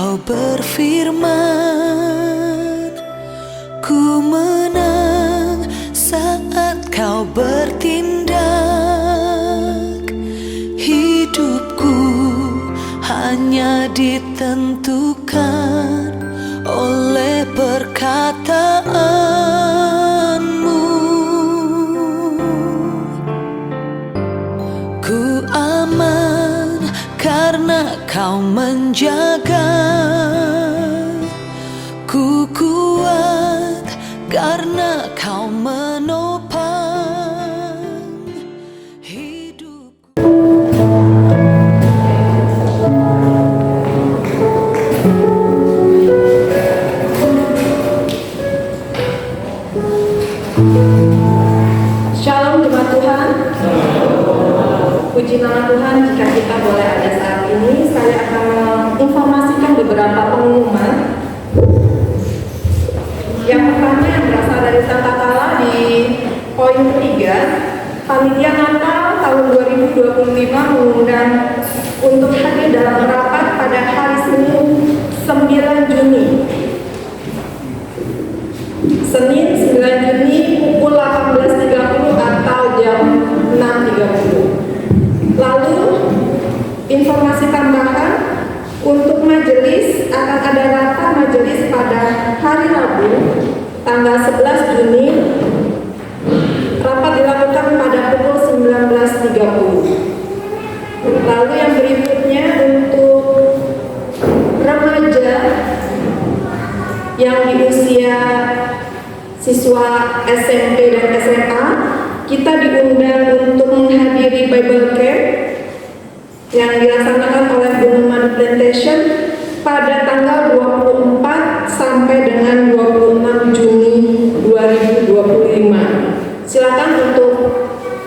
Kau berfirman, ku menang saat kau bertindak. Hidupku hanya ditentukan oleh perkataanmu. Ku aman karena kau menjaga. Ku kuat karena kau menopang hidupku. Shalom jemaat Tuhan. Puji nama Tuhan, jika kita boleh ada saat ini, saya akan menginformasikan beberapa pengumuman. Yang pertama yang berasal dari Santa Clara di poin ketiga, Panitia Natal tahun 2025 mengundang untuk hadir dalam rapat pada hari Senin 9 Juni. Senin 9 Juni pukul 18.30 atau jam 6.30. Lalu, informasi tambahan untuk majelis, akan ada rapat majelis pada hari Rabu tanggal 11 Juni. Rapat dilakukan pada pukul 19.30. Lalu yang berikutnya untuk remaja yang di usia siswa SMP dan SMA, kita diundang untuk menghadiri Bible Camp yang dilaksanakan oleh Gunung Madu Plantation pada tanggal 24 sampai dengan 26 Juni 2025. Silakan untuk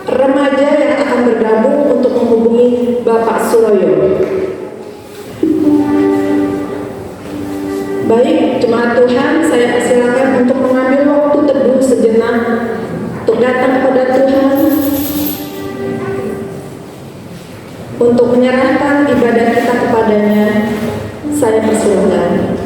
remaja yang akan bergabung untuk menghubungi Bapak Suroyo. Baik, jemaat Tuhan, saya persilakan untuk mengambil waktu teduh sejenak untuk datang kepada Tuhan, untuk menyerahkan ibadah kita kepadanya. Saya persilakan.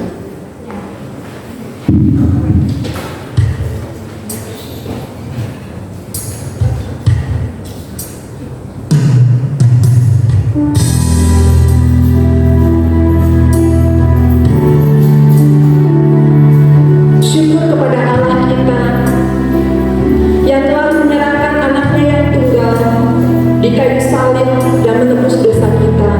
Syukur kepada Allah kita yang telah menyerahkan anaknya yang tunggal di kayu salib dan menebus dosa kita.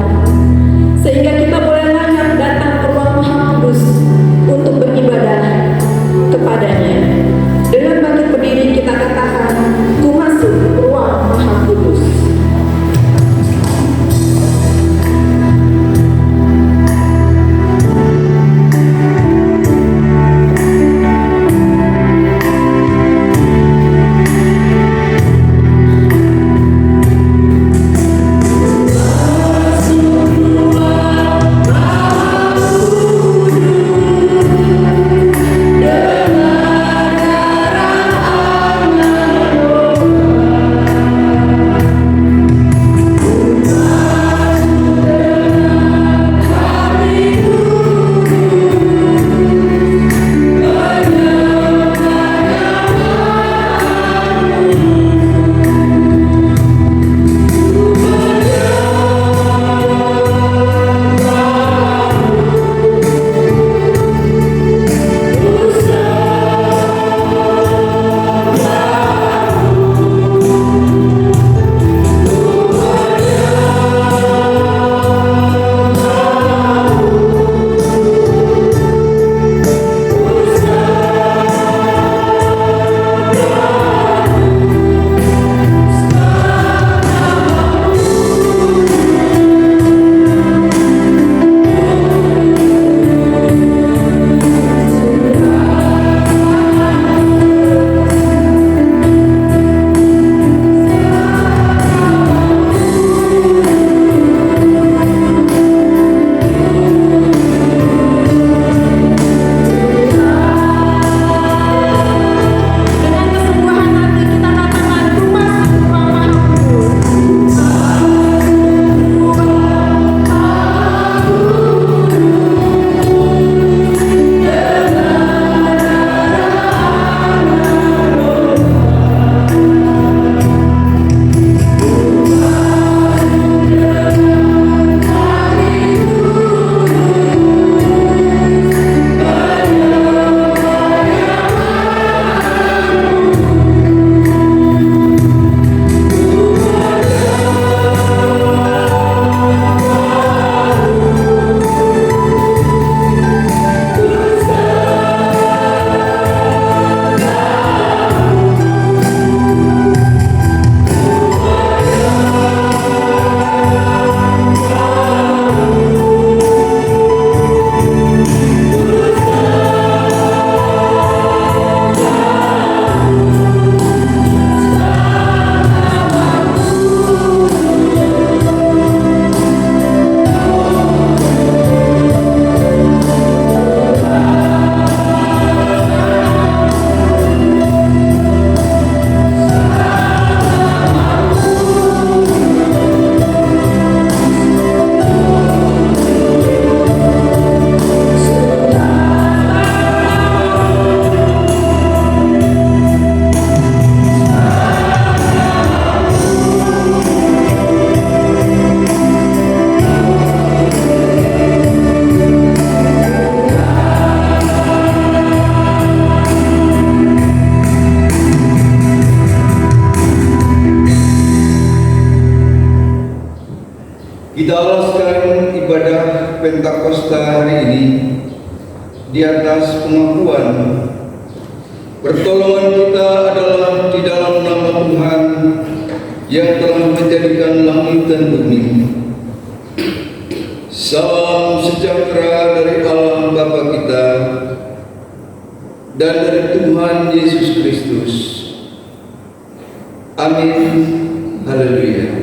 Pentakosta hari ini di atas pengakuan pertolongan kita adalah di dalam nama Tuhan yang telah menjadikan langit dan bumi. Salam sejahtera dari Allah Bapa kita dan dari Tuhan Yesus Kristus. Amin. Haleluya.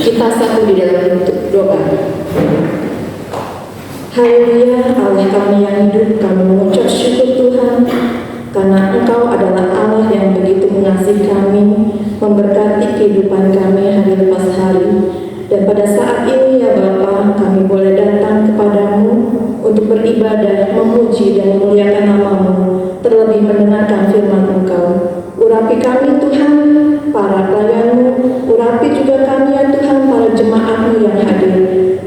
Kita satu di dalam doa. Haleluya, Allah kami yang hidup, kami mengucap syukur Tuhan, karena Engkau adalah Allah yang begitu mengasihi kami, memberkati kehidupan kami hari lepas hari. Dan pada saat ini ya Bapa, kami boleh datang kepadamu untuk beribadah, memuji dan memuliakan nama-Mu, terlebih mendengarkan firman Engkau. Urapi kami Tuhan, para pelayan-Mu, urapi juga kami ya Tuhan, para jemaat-Mu yang hadir.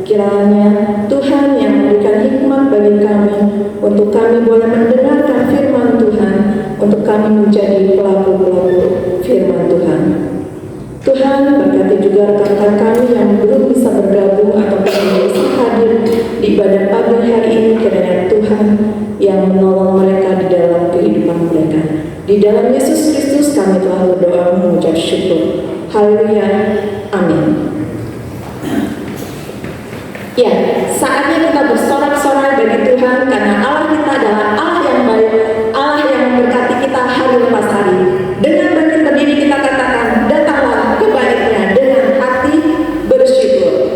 Kiranya Tuhan yang memberikan hikmat bagi kami, untuk kami boleh mendengarkan firman Tuhan, untuk kami menjadi pelaku-pelaku firman Tuhan. Tuhan, berkati juga rekan-rekan kami yang belum bisa bergabung atau belum bisa hadir di ibadah pagi hari ini. Kiranya Tuhan yang menolong mereka di dalam kehidupan mereka. Di dalam Yesus Kristus kami telah berdoa mengucap syukur. Haleluya. Amin. Ya, saatnya kita bersorak-sorai bagi Tuhan, karena Allah kita adalah Allah yang baik, Allah yang memberkati kita hari lepas hari. Dengan bangkit berdiri kita katakan, datanglah kebaiknya dengan hati bersyukur.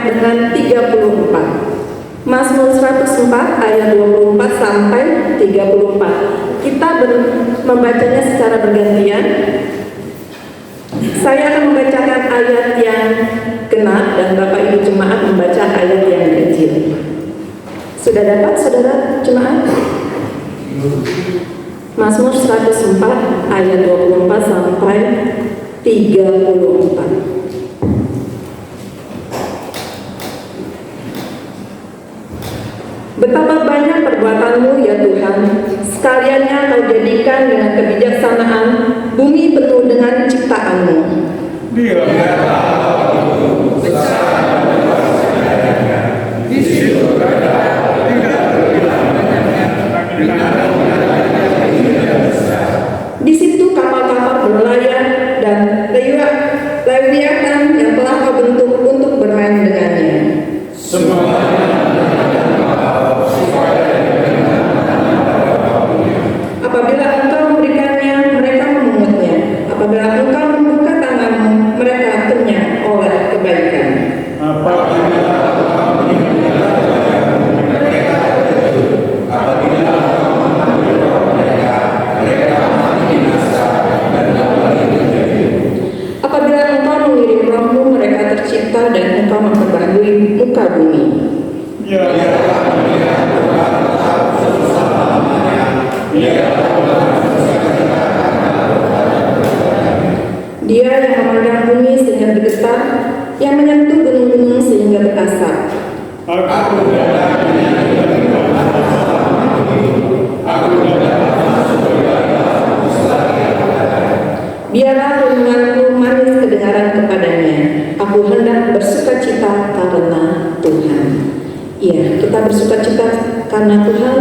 dengan 34. Mazmur 104 ayat 24 sampai 34. Kita membacanya secara bergantian. Saya akan membacakan ayat yang genap dan Bapak Ibu jemaat membaca ayat yang kecil. Sudah dapat saudara jemaat? Mazmur 104 ayat 24 sampai 34. Betapa banyak perbuatanmu ya Tuhan, sekaliannya kau jadikan dengan kebijaksanaan, bumi penuh dengan ciptaanmu. Di situ kapal-kapal berlayar dan lewiatan yang telah kau bentuk untuk bermain dengannya. Apabila engkau memberikannya, mereka memungutnya. Apabila engkau membuka tanganmu, mereka kenyang oleh kebaikan. Apabila engkau mengirim rohmu, mereka tercipta dan engkau memperbaharui muka bumi. Dia yang memandang bumi sehingga bergetar, yang menyentuh gunung-gunung sehingga berasap. Biarlah renunganku manis kedengaran kepadanya. Aku hendak bersukacita karena Tuhan. Iya, kita bersukacita karena Tuhan,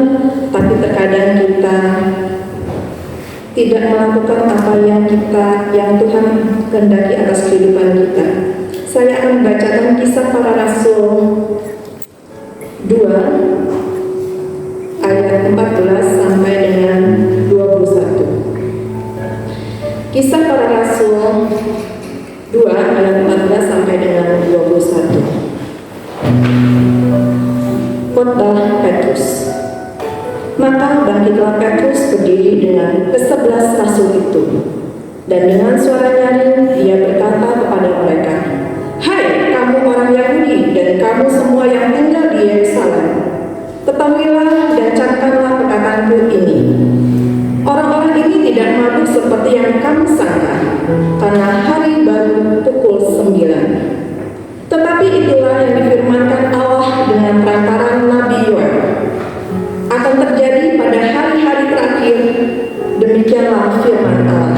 tapi terkadang kita tidak melakukan apa yang Tuhan kehendaki atas kehidupan kita. Saya akan membacakan Kisah Para Rasul 2 ayat 14 sampai dengan 21. Kisah Para Rasul 2 ayat 14 sampai dengan 21. Khotbah Petrus. Maka bangkitlah Petrus berdiri dengan ke-11 rasul itu, dan dengan suara nyaring dia berkata kepada mereka, "Hai kamu orang Yahudi dan kamu semua yang tinggal di Yerusalem, ketahuilah dan camkanlah perkataanku ini. Orang-orang ini tidak mabuk seperti yang kamu sangka, karena hari baru pukul 9. Tetapi itulah yang difirmankan Allah dengan perantaraan Nabi Yoel. Akan terjadi pada hari-hari terakhir, demikianlah firman Allah,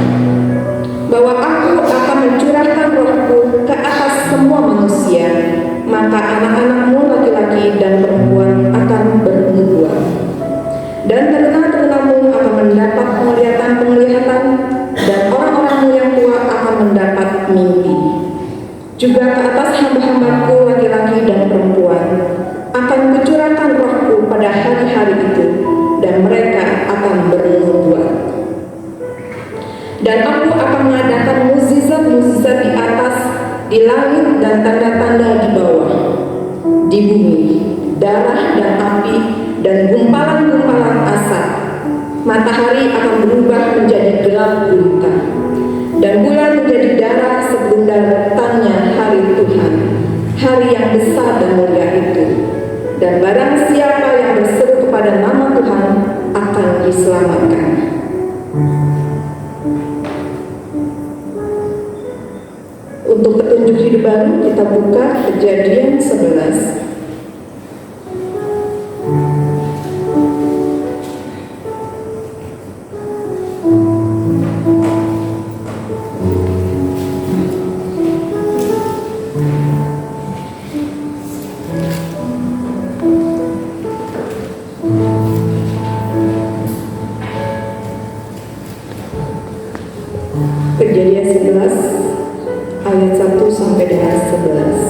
bahwa aku akan mencurahkan rohku ke atas semua manusia, maka anak-anakmu laki-laki dan perempuan akan bernubuat, dan teruna-terunamu akan mendapat penglihatan-penglihatan, dan orang-orangmu yang tua akan mendapat mimpi. Juga ke atas hamba-hambaku laki-laki dan perempuan akan kucurahkan rohku pada hari-hari itu, dan mereka akan bernubuat. Dan aku akan mengadakan mukjizat-mukjizat di atas, di langit, dan tanda-tanda di bawah, di bumi, darah dan api, dan gumpalan-gumpalan asap. Matahari akan berubah menjadi gelap gulita, dan bulan menjadi darah sebelum datangnya hari Tuhan, hari yang besar dan mulia itu. Dan barang siapa yang berseru kepada nama Tuhan akan diselamatkan." Untuk petunjuk hidup baru kita buka Kejadian 11. Kejadian 11 ayat 1 sampai dengan 11.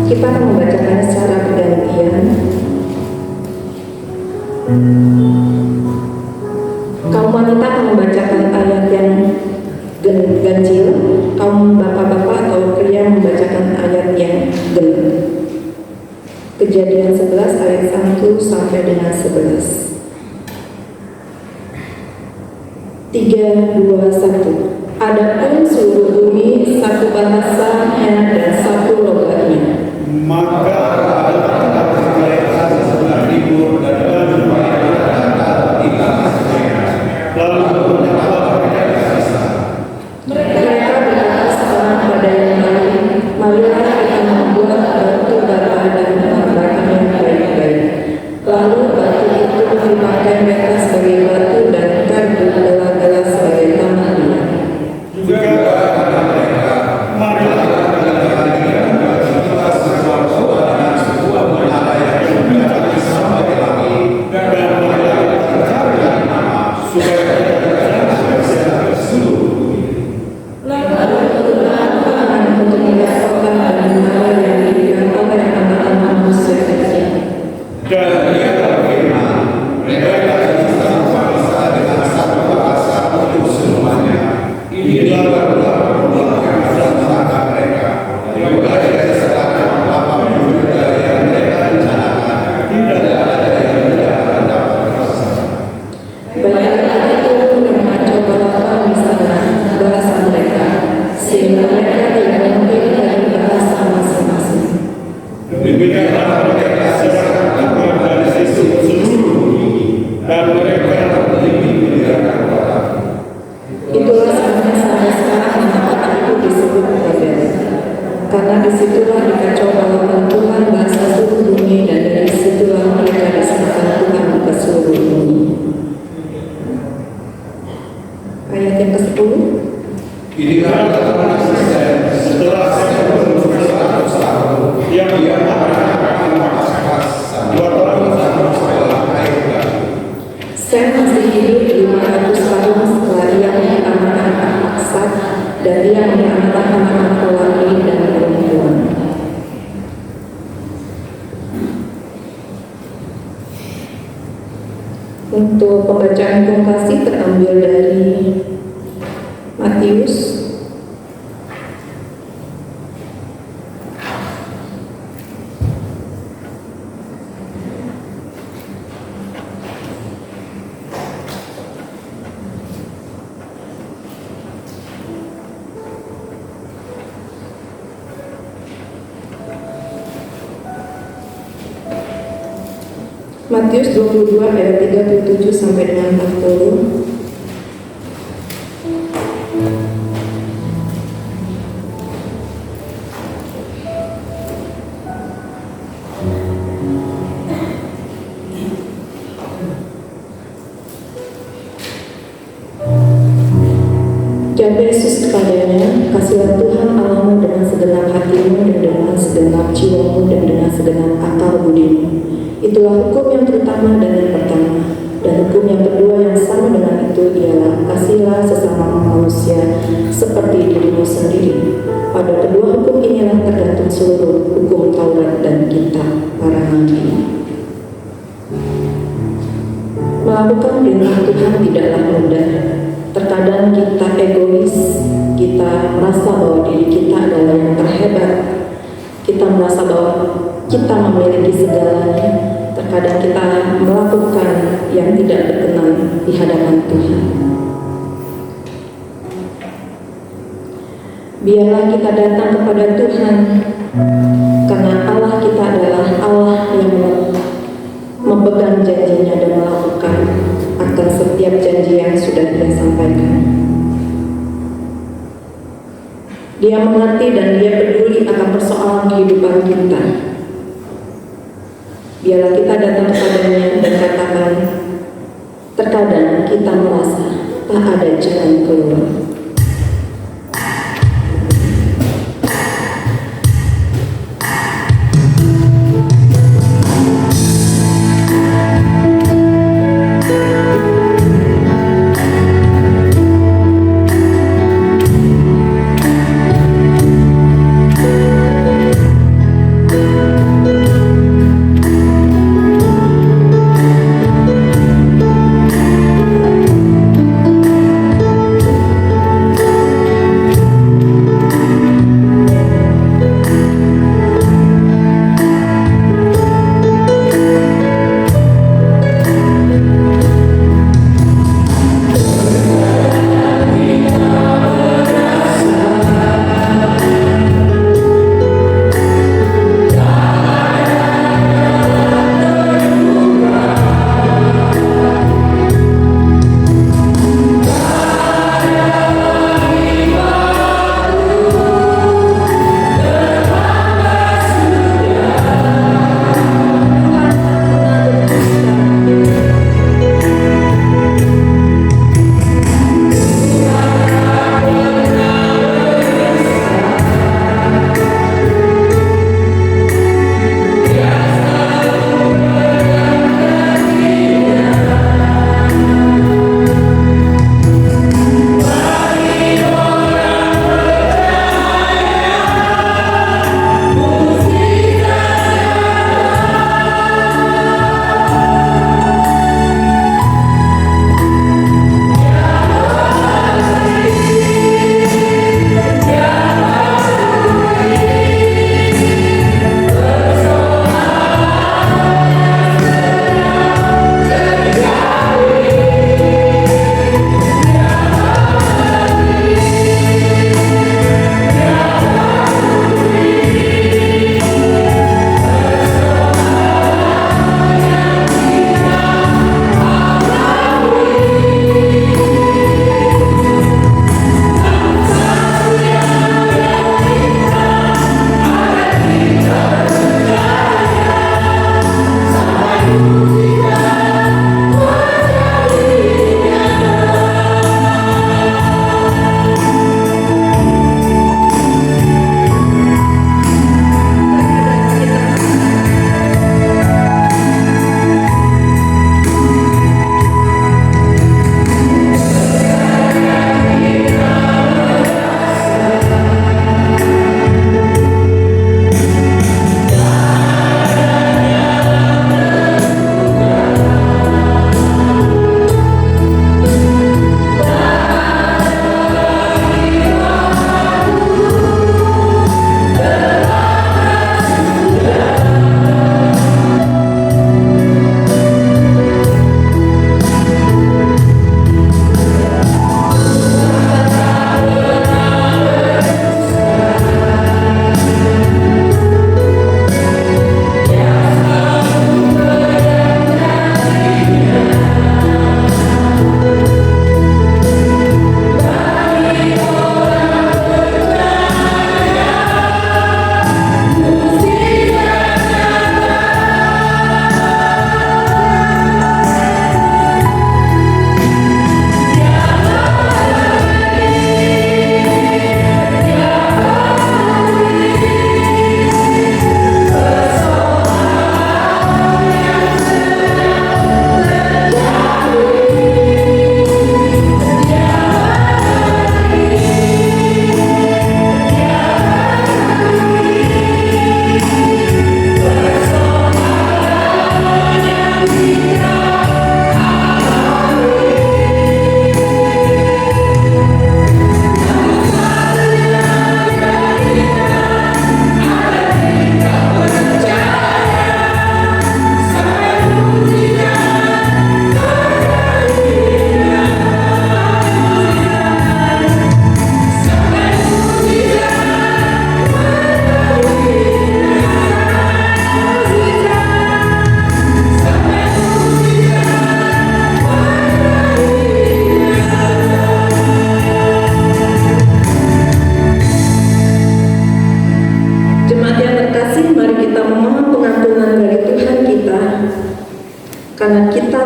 Kita akan membacakan secara bergantian. Kaum wanita akan membacakan ayat yang ganjil, kaum bapak-bapak atau pria membacakan ayat yang genap. Kejadian 11 ayat 1 sampai dengan 11. 3, 2, 1. Adapun seluruh bumi satu bahasanya dan satu logatnya. Maka kata mereka sebelah timur dan kata di lalu mengapa mereka Mereka berkata seorang pada yang lain, marilah kita membuat batu bata dan menambahkan yang baik-baik. Lalu batu itu dipakai mereka sebagai batu dan kayu bela-bela sebagai taman liar. juga kata mereka marilah kita sebuah menara yang mencapai sampai langit dan marilah kita cari nama supaya kita cari seluruh bumi. Tuhan untuk menyatakan dan menara yang diberikan oleh anak-anak manusia kecil. Dan ia berfirman, mereka bisa berbangsa dengan satu bahasa untuk semuanya. Inilah perbuatan yang ada antara mereka. Mulai dari sekarang apapun juga yang mereka rencanakan, tidak ada yang tidak akan dapat terlaksana. Banyak itu mencoba di sana bahasa mereka, sehingga mereka tidak mungkin dari bahasa masing-masing. Demikianlah mereka sekarang keluar dari sisi seluruh bumi, dan mereka memiliki meninggalkan kota. Itulah sebabnya sampai sekarang kota itu disebut Babel, karena disitulah dikacau balapan Tuhan bahasa seluruh bumi, dan dari situlah mereka disebutkan Tuhan ke seluruh bumi. Ayat yang ke-10. Inilah kata Kristen setelah saya berusia 100 tahun yang dia akan memaksakan 2 tahun setelah air baru. Sem masih hidup 500 tahun setelah ia menganak-anak Aksak, dan ia menganak anak-anak lelaki dan perempuan. Untuk pembacaan pungkasi terambil dari Matius Matius 22 ayat 37 sampai dengan 40. Jawab Yesus kepadanya, kasihilah Tuhan Allahmu dengan segenap hatimu dan dengan segenap jiwamu dan dengan segenap akal budimu. Itulah hukum yang terutama dan yang pertama. Dan hukum yang kedua yang sama dengan itu ialah kasihilah sesama manusia seperti dirimu sendiri. Pada kedua hukum inilah tergantung seluruh hukum Taurat dan kitab para nabi. Melakukan perintah Tuhan tidaklah mudah. Terkadang kita egois, kita merasa bahwa diri kita adalah yang terhebat, kita merasa bahwa kita memiliki segalanya. Terkadang kita melakukan yang tidak berkenan di hadapan Tuhan. Biarlah kita datang kepada Tuhan, karena Allah kita adalah Allah yang memegang janjinya dan melakukan akan setiap janji yang sudah Dia sampaikan. Dia mengerti dan Dia peduli akan persoalan kehidupan kita. Biarlah kita datang kepadanya dan katakan, terkadang kita merasa tak ada jalan keluar.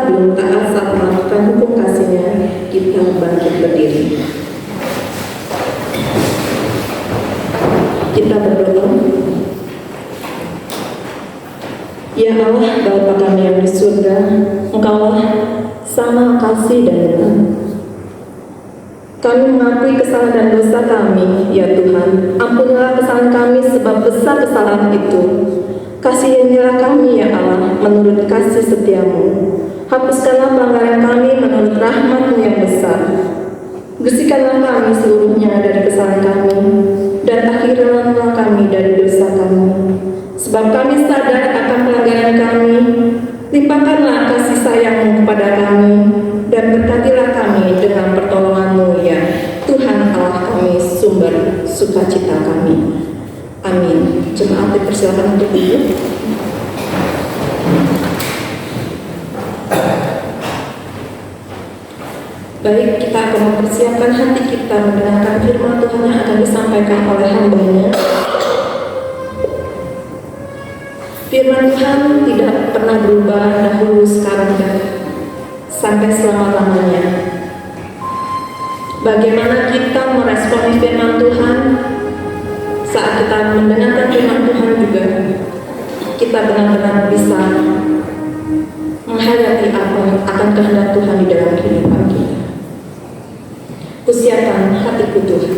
kita belum taat saat melakukan hukum kasih-Nya, kita bangkit berdiri. Kita berdoa. Ya Allah, Bapa kami yang di surga, Engkaulah Sang Kasih dan Benar. Kami mengakui kesalahan dan dosa kami, ya Tuhan. Ampunilah kesalahan kami sebab besar kesalahan itu. Kasihanilah kami, ya Allah, menurut kasih setiamu. Hapuskanlah pelanggaran kami menurut rahmat-Mu yang besar. Bersihkanlah kami seluruhnya dari kesalahan kami, dan akhirkanlah kami dari dosa kami. Sebab kami sadar akan pelanggaran kami, limpahkanlah kasih sayang-Mu kepada kami, dan berkatilah kami dengan pertolongan-Mu, ya Tuhan Allah kami, sumber sukacita kami. Amin. Jemaat dipersilakan untuk duduk. Baik, kita akan mempersiapkan hati kita mendengarkan firman Tuhan yang akan disampaikan oleh hamba-Nya. Firman Tuhan tidak pernah berubah dahulu, sekarang, dan sampai selama-lamanya. Bagaimana kita meresponi firman Tuhan saat kita mendengarkan firman Tuhan juga, kita benar-benar bisa menghadapi apa akan kehendak Tuhan di dalam kehidupan kita. Kusiapkan hatiku Tuhan.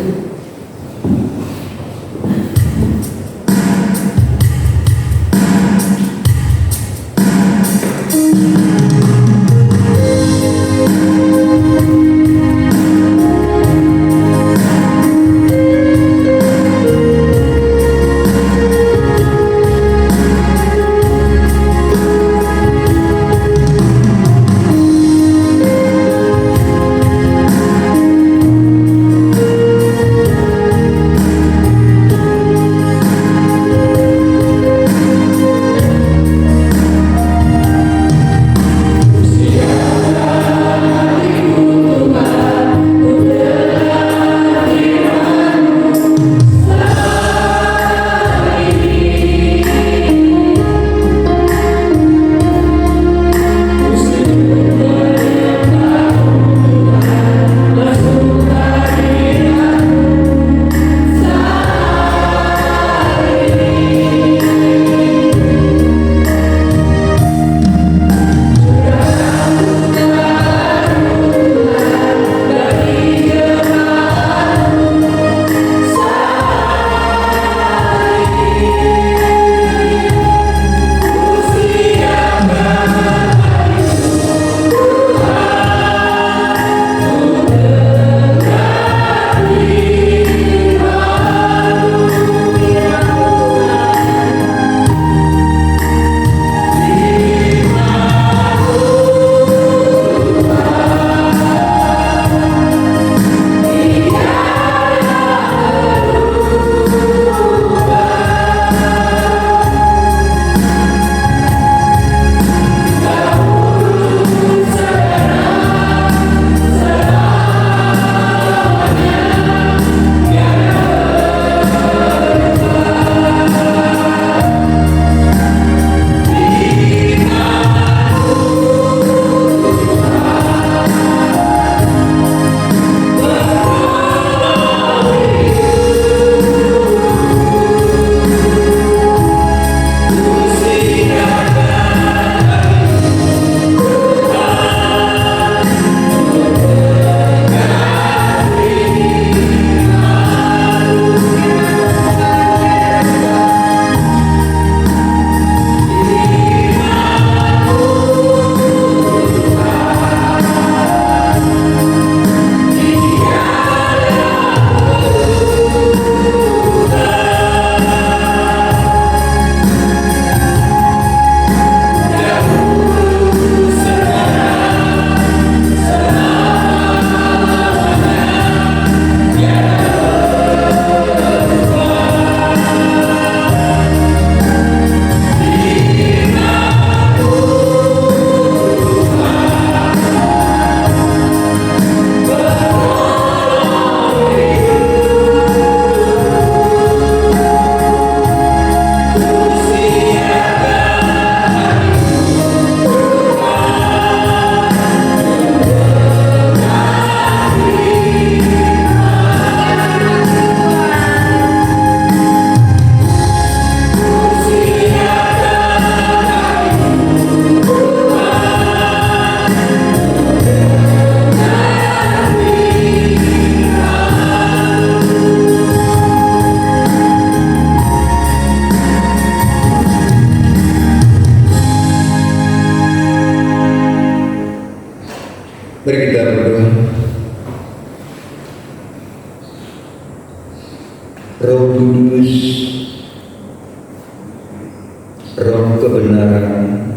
Roh kebenaran,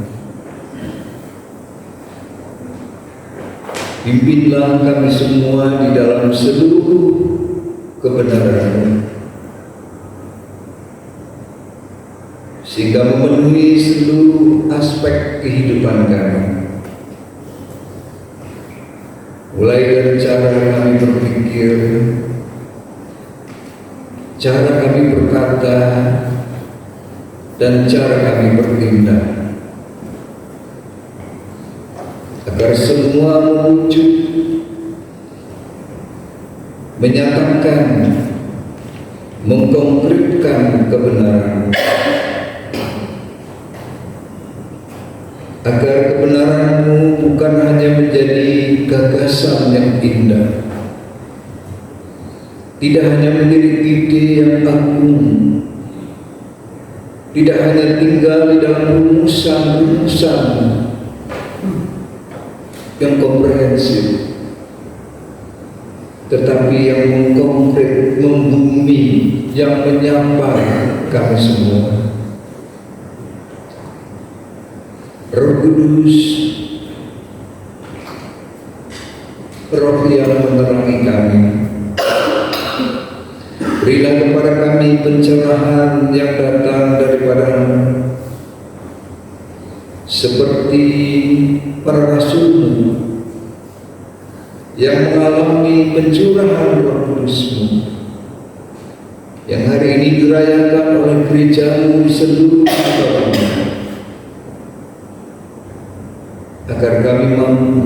pimpinlah kami semua di dalam seluruh kebenaran, sehingga memenuhi seluruh aspek kehidupan kami, mulai dari cara kami berpikir, cara kami berkata, dan cara kami bertindak, agar semua mewujud, menyatakan, mengkonkretkan kebenaran, agar kebenaran-Mu bukan hanya menjadi gagasan yang indah, tidak hanya menjadi ide yang agung, tidak hanya tinggal di dalam rumusan-rumusan yang komprehensif, tetapi yang mengkonkret, membumi, yang menyapa kami semua. Roh Kudus, Roh yang menerangi kami, berilah kepada kami pencerahan yang datang daripada-Mu, seperti para rasul-Mu yang mengalami pencurahan Roh Kudus-Mu, yang hari ini dirayakan oleh gereja-Mu di seluruh dunia, agar kami mampu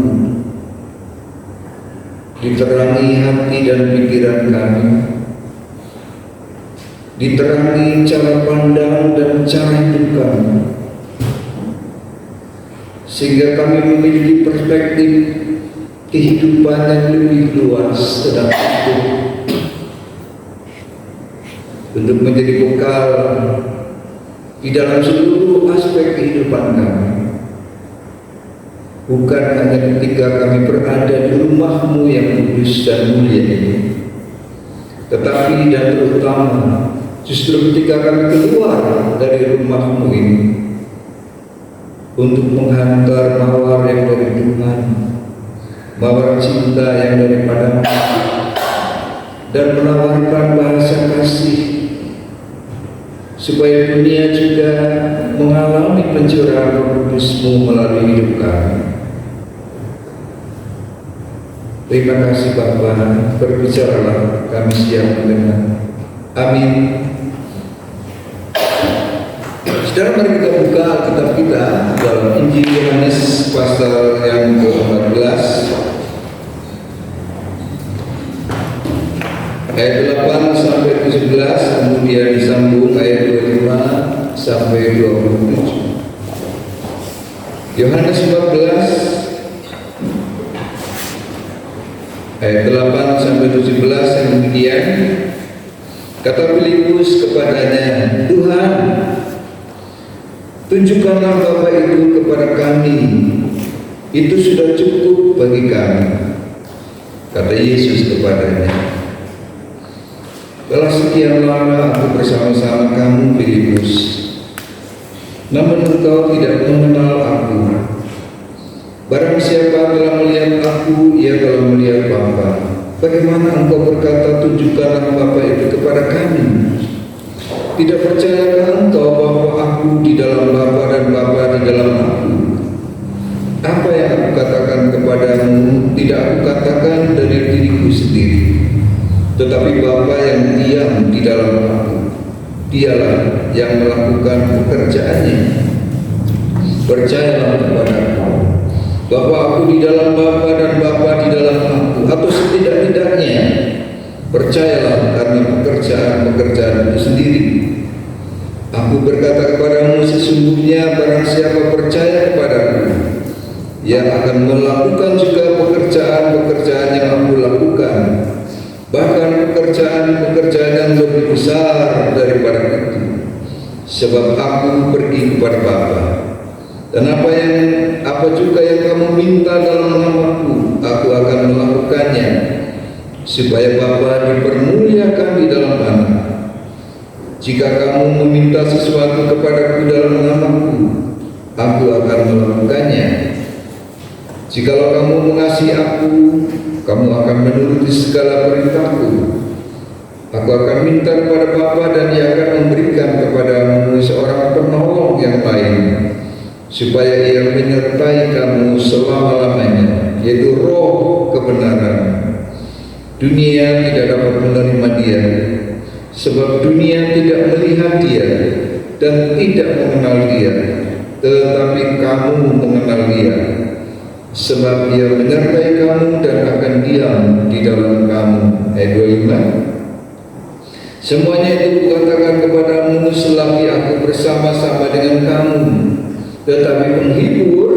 diterangi hati dan pikiran kami, diterangi cara pandang dan cara hidup kami, sehingga kami memiliki perspektif kehidupan yang lebih luas tentang hidup, untuk menjadi bekal di dalam seluruh aspek kehidupan kami, bukan hanya ketika kami berada di rumah-Mu yang kudus dan mulia ini, tetapi dan terutama justru ketika kami keluar dari rumah-Mu ini, untuk menghantar mawar yang dari Tuhan, mawar cinta yang daripada-Mu, dan menawarkan bahasa kasih, supaya dunia juga mengalami pencurahan Roh Kudus-Mu melalui hidup kami. Terima kasih Bapa, berbicaralah, kami siap mendengar. Amin. Saudara, mari kita buka Alkitab kita dalam Injil Yohanes pasal yang ke-14 ayat 8 sampai 17, kemudian disambung ayat 25 sampai 27. Yohanes 14 ayat 8 sampai 17, yang kemudian kata Filipus kepadanya, Tuhan, tunjukkanlah Bapa itu kepada kami, itu sudah cukup bagi kami. Kata Yesus kepadanya, telah sekian lama aku bersama-sama kamu, Filipus, namun engkau tidak mengenal aku. Barang siapa telah melihat aku, ia telah melihat Bapa. Bagaimana engkau berkata, tunjukkanlah Bapa itu kepada kami? Tidak percayakah engkau bahwa aku di dalam Bapa dan Bapa di dalam aku? Apa yang aku katakan kepadamu, tidak aku katakan dari diriku sendiri, tetapi Bapa yang diam di dalam aku, dialah yang melakukan pekerjaannya. Percayalah kepadaku bahwa aku di dalam Bapa dan Bapa di dalam aku, atau setidak-tidaknya percayalah karena pekerjaan-pekerjaan itu sendiri. Aku berkata kepadamu, sesungguhnya barang siapa percaya kepadaku, ia akan melakukan juga pekerjaan-pekerjaan yang aku lakukan, bahkan pekerjaan-pekerjaan yang lebih besar daripada itu, sebab aku pergi kepada Bapa. Dan apa juga yang kamu minta dalam namaku, aku akan melakukannya, supaya Bapa dipermuliakan di dalam Anak. Jika kamu meminta sesuatu kepadaku dalam namaku, aku akan melakukannya. Jikalau kamu mengasihi aku, kamu akan menuruti segala perintahku. Aku akan minta kepada Bapa dan Ia akan memberikan kepadamu seorang penolong yang lain, supaya Ia menyertai kamu selama-lamanya, yaitu Roh kebenaran. Dunia tidak dapat menerima Dia, sebab dunia tidak melihat Dia dan tidak mengenal Dia, tetapi kamu mengenal Dia, sebab Ia menyertai kamu dan akan diam di dalam kamu. Ayat 25. Semuanya itu kukatakan kepadamu selagi aku bersama-sama dengan kamu. Tetapi penghibur,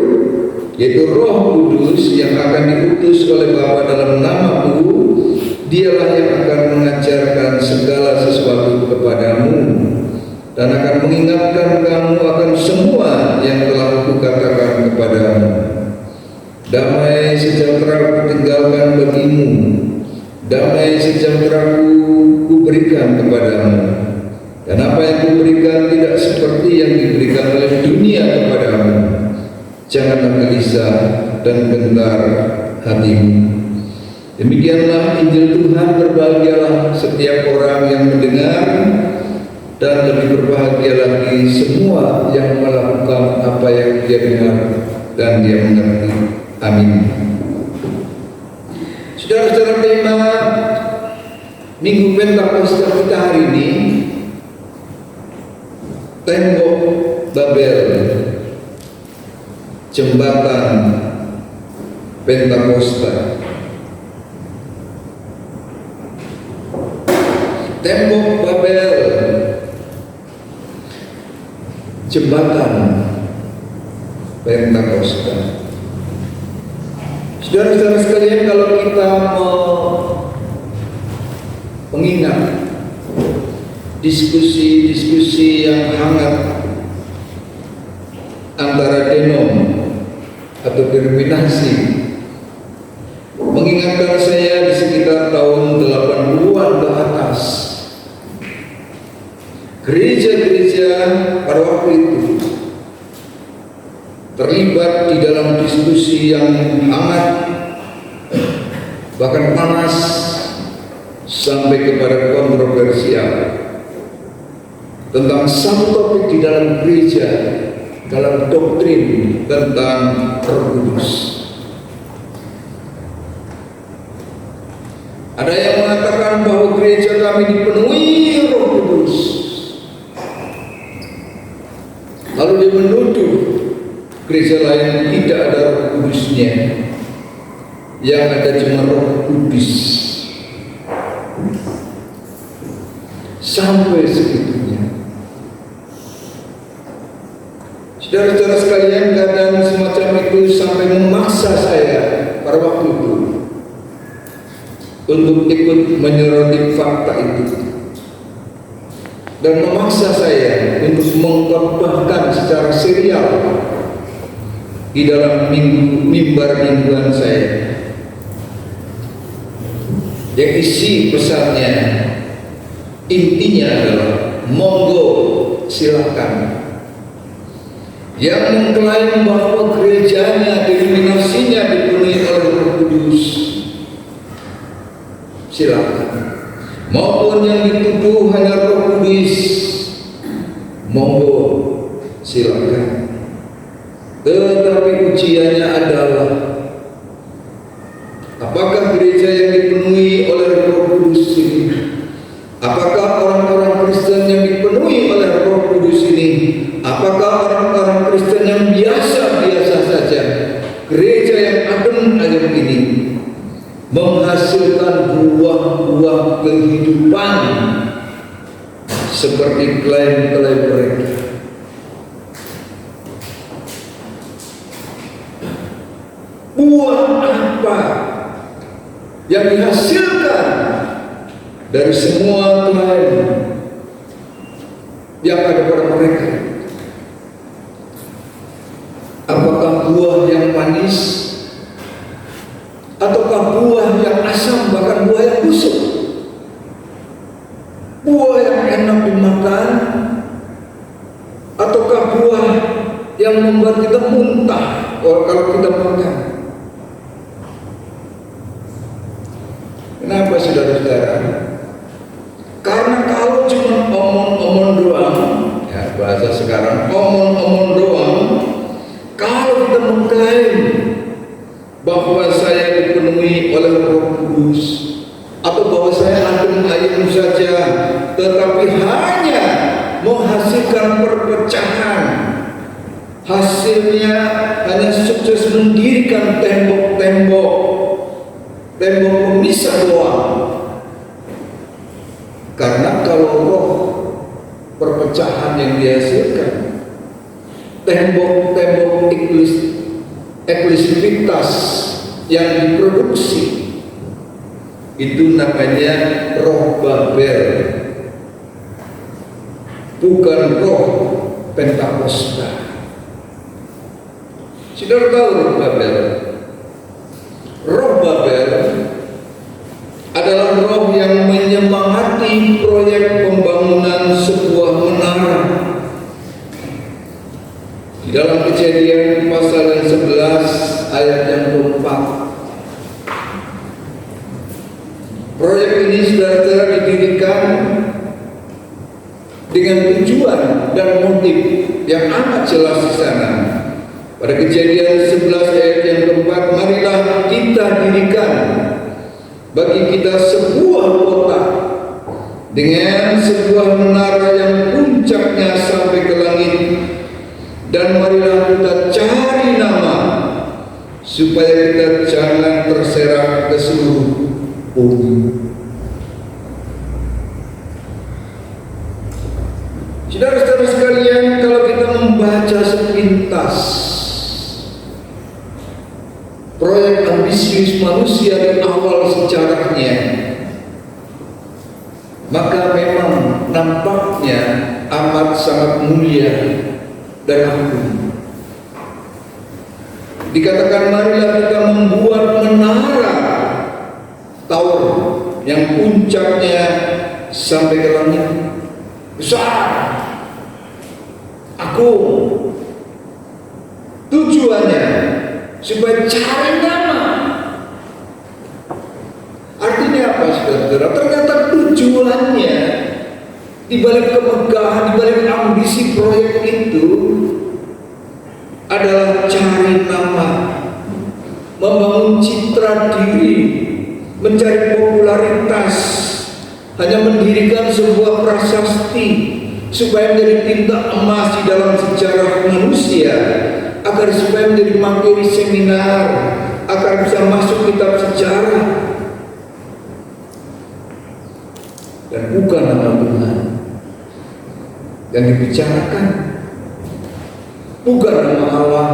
yaitu Roh Kudus yang akan diutus oleh Bapa dalam namaku, Dialah yang akan mengajarkan segala sesuatu kepadamu dan akan mengingatkan kamu akan semua yang telah kukatakan kepadamu. Damai sejahtera kutinggalkan bagimu, damai sejahtera-Ku kuberikan kepadamu, dan apa yang kuberikan tidak seperti yang diberikan oleh dunia kepadamu. Janganlah gelisah dan gentar hatimu. Demikianlah Injil Tuhan. Berbahagialah setiap orang yang mendengar, dan lebih berbahagia lagi semua yang melakukan apa yang dia dengar dan dia mengerti. Amin. Saudara-saudara, tema Minggu Pentakosta kita hari ini, tembok Babel, jembatan Pentakosta. Tembok Babel, jembatan Pentakosta. Saudara-saudara sekalian, kalau kita mau mengingat diskusi-diskusi yang hangat antara denom atau denominasi, mengingatkan saya di sekitar tahun 80-an ke atas, gereja-gereja pada waktu itu terlibat di dalam diskusi yang hangat, bahkan panas, sampai kepada kontroversial tentang satu topik di dalam gereja, dalam doktrin tentang Roh Kudus. Ada yang mengatakan bahwa gereja kami dipenuhi Roh Kudus, lalu dia menuduh gereja lain tidak ada Roh Kudusnya, yang ada cuma Roh Kudus. Sampai segitunya. Saudara-saudara sekalian, keadaan semacam itu sampai memaksa saya pada waktu itu untuk ikut menyoroti fakta itu, dan memaksa saya untuk mengkhotbahkan secara serial di dalam mimbar mingguan saya, yang isi pesannya, intinya adalah monggo silakan. Yang mengklaim bahwa gerejanya, denominasinya dipenuhi oleh Roh Kudus, silakan. Maupun yang dituduh hanya Roh Kudus, monggo silakan. Tetapi ujiannya adalah, apakah gereja yang dipenuhi oleh Roh Kudus ini, apakah orang-orang Kristen yang dipenuhi oleh Roh Kudus ini, apakah orang-orang Kristen yang biasa-biasa saja, gereja yang adem-ayem ini menghasilkan buah-buah kehidupan seperti klaim-klaim mereka? Buah apa yang dihasilkan dari semua klaim yang ada pada mereka? Apakah buah yang manis, ataukah buah yang asam, bahkan buah yang busuk? Buah yang enak dimakan, yang membuat kita muntah kalau kita makan. Kenapa saudara-saudara? Karena kalau cuma omong-omong doang, ya bahasa sekarang omong-omong doang, kalau kita mengklaim bahwa saya dipenuhi oleh Roh Kudus atau bahwa saya adem ayem saja, tetapi hanya menghasilkan perpecahan, hasilnya hanya sukses mendirikan tembok pemisah doang. Karena kalau roh perpecahan yang dihasilkan, tembok eksklusivitas yang diproduksi, itu namanya roh Babel, bukan roh Pentakosta. Saudara tahu roh Babel? Roh Babel adalah roh yang menyemangati proyek pembangunan sebuah menara. Di dalam Kejadian pasal 11 ayat yang keempat, proyek ini saudara-saudara didirikan dengan tujuan dan motif yang amat jelas di sana. Pada Kejadian 11 ayat yang keempat, marilah kita dirikan bagi kita sebuah kota dengan sebuah menara yang puncaknya sampai ke langit, dan marilah kita cari nama supaya kita jangan terserak ke seluruh bumi. Saudara-saudara sekalian, kalau kita membaca sepintas proyek ambisius manusia di awal sejarahnya, maka memang nampaknya amat sangat mulia dan agung. Dikatakan marilah kita membuat menara tower yang puncaknya sampai ke langit, besar, agung. Tujuannya supaya cari nama. Artinya apa saudara-saudara? Ternyata tujuannya di balik kemegahan, di balik ambisi proyek itu adalah cari nama, membangun citra diri, mencari popularitas, hanya mendirikan sebuah prasasti supaya menjadi tinta emas di dalam sejarah manusia, agar supaya menjadi materi seminar, agar bisa masuk kitab sejarah, dan bukan nama Tuhan yang dibicarakan, bukan nama Allah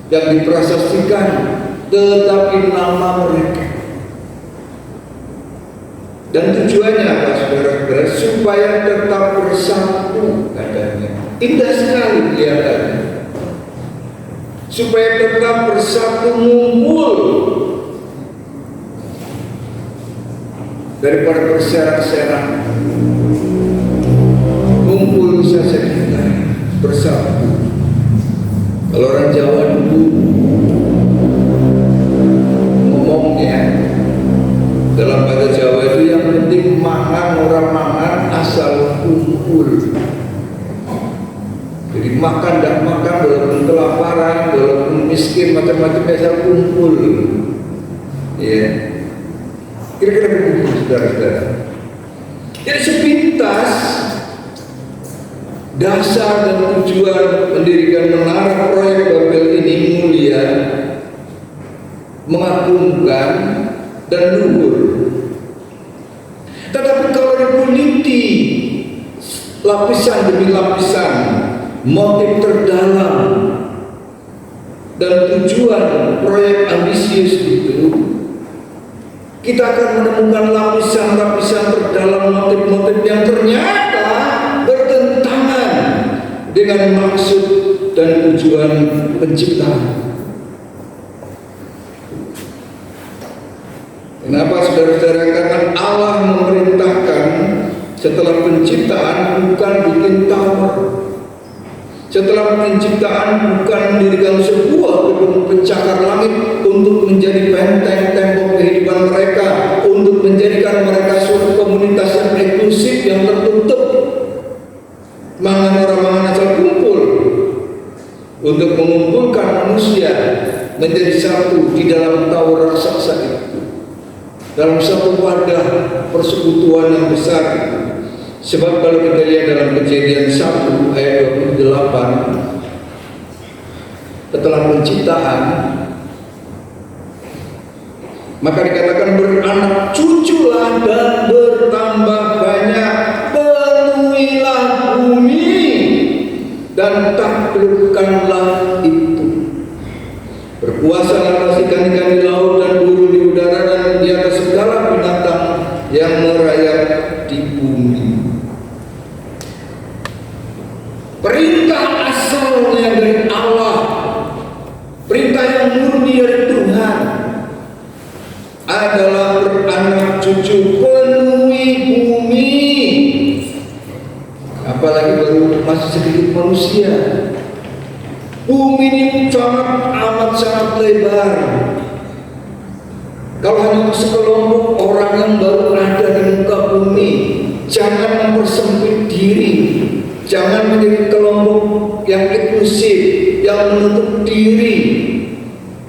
yang diprasastikan, tetapi nama mereka. Dan tujuannya apa saudara-saudara? Supaya tetap bersatu, katanya. Indah sekali kelihatannya. Supaya tetap bersatu, ngumpul, daripada berserak-serak. Ngumpul saja kita bersatu. Kalau orang Jawa dulu ngomongnya dalam bahasa Jawa itu, yang penting mangan orang mangan asal kumpul. Jadi makan dan makan, walaupun kelaparan, walaupun miskin, macam-macam asal kumpul. Ya, kira-kira begitu saudara-saudara. Jadi sepintas dasar dan tujuan mendirikan menara proyek Babel ini mulia, mengagumkan, dan luhur. Tetapi kalau diteliti lapisan demi lapisan, motif terdalam dan tujuan proyek ambisius itu, kita akan menemukan lapisan-lapisan terdalam, motif-motif yang ternyata bertentangan dengan maksud dan tujuan penciptaan. Kenapa saudara-saudara? Karena Allah memerintahkan setelah penciptaan bukan bikin tower, Setelah penciptaan bukan mendirikan sebuah gedung pencakar langit untuk menjadi benteng tembok kehidupan mereka, untuk menjadikan mereka suatu komunitas yang eksklusif yang tertutup, mangan orang mangan asal kumpul, untuk mengumpulkan manusia menjadi satu di dalam tower raksasa itu, dalam satu wadah persekutuan yang besar. Sebab kalau kita lihat dalam Kejadian 1 ayat 28, setelah penciptaan, maka dikatakan beranak cuculah dan bertambah banyak, penuhilah bumi dan taklukkanlah itu. Berkuasalah atas ikan-ikan di laut dan burung di udara dan di atas segala binatang yang merayap di bumi. Perintah asalnya dari Allah, perintah yang murni dari Tuhan adalah beranak cucu, penuhi bumi. Apalagi baru masih sedikit manusia. Bumi ini sangat lebar. Kalau hanya sekelompok orang yang baru ada di muka bumi, jangan mempersempit diri. Jangan menjadi kelompok yang eksklusif, yang menutup diri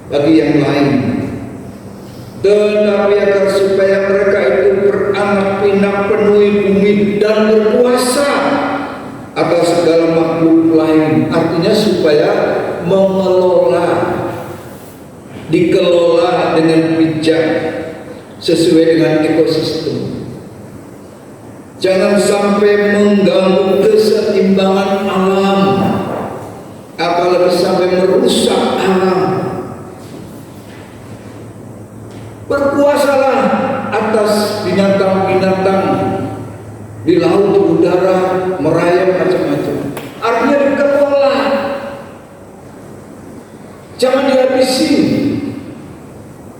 bagi yang lain. Tetapi agar supaya mereka itu beranak pinak, penuhi bumi dan berkuasa atas segala makhluk lain. Artinya supaya mengelola, dikelola dengan bijak sesuai dengan ekosistem. Jangan sampai mengganggu keseimbangan alam, apalagi sampai merusak alam. Berkuasalah atas binatang-binatang di laut, di udara, merayap macam-macam. Artinya dikelola, jangan dihabisi,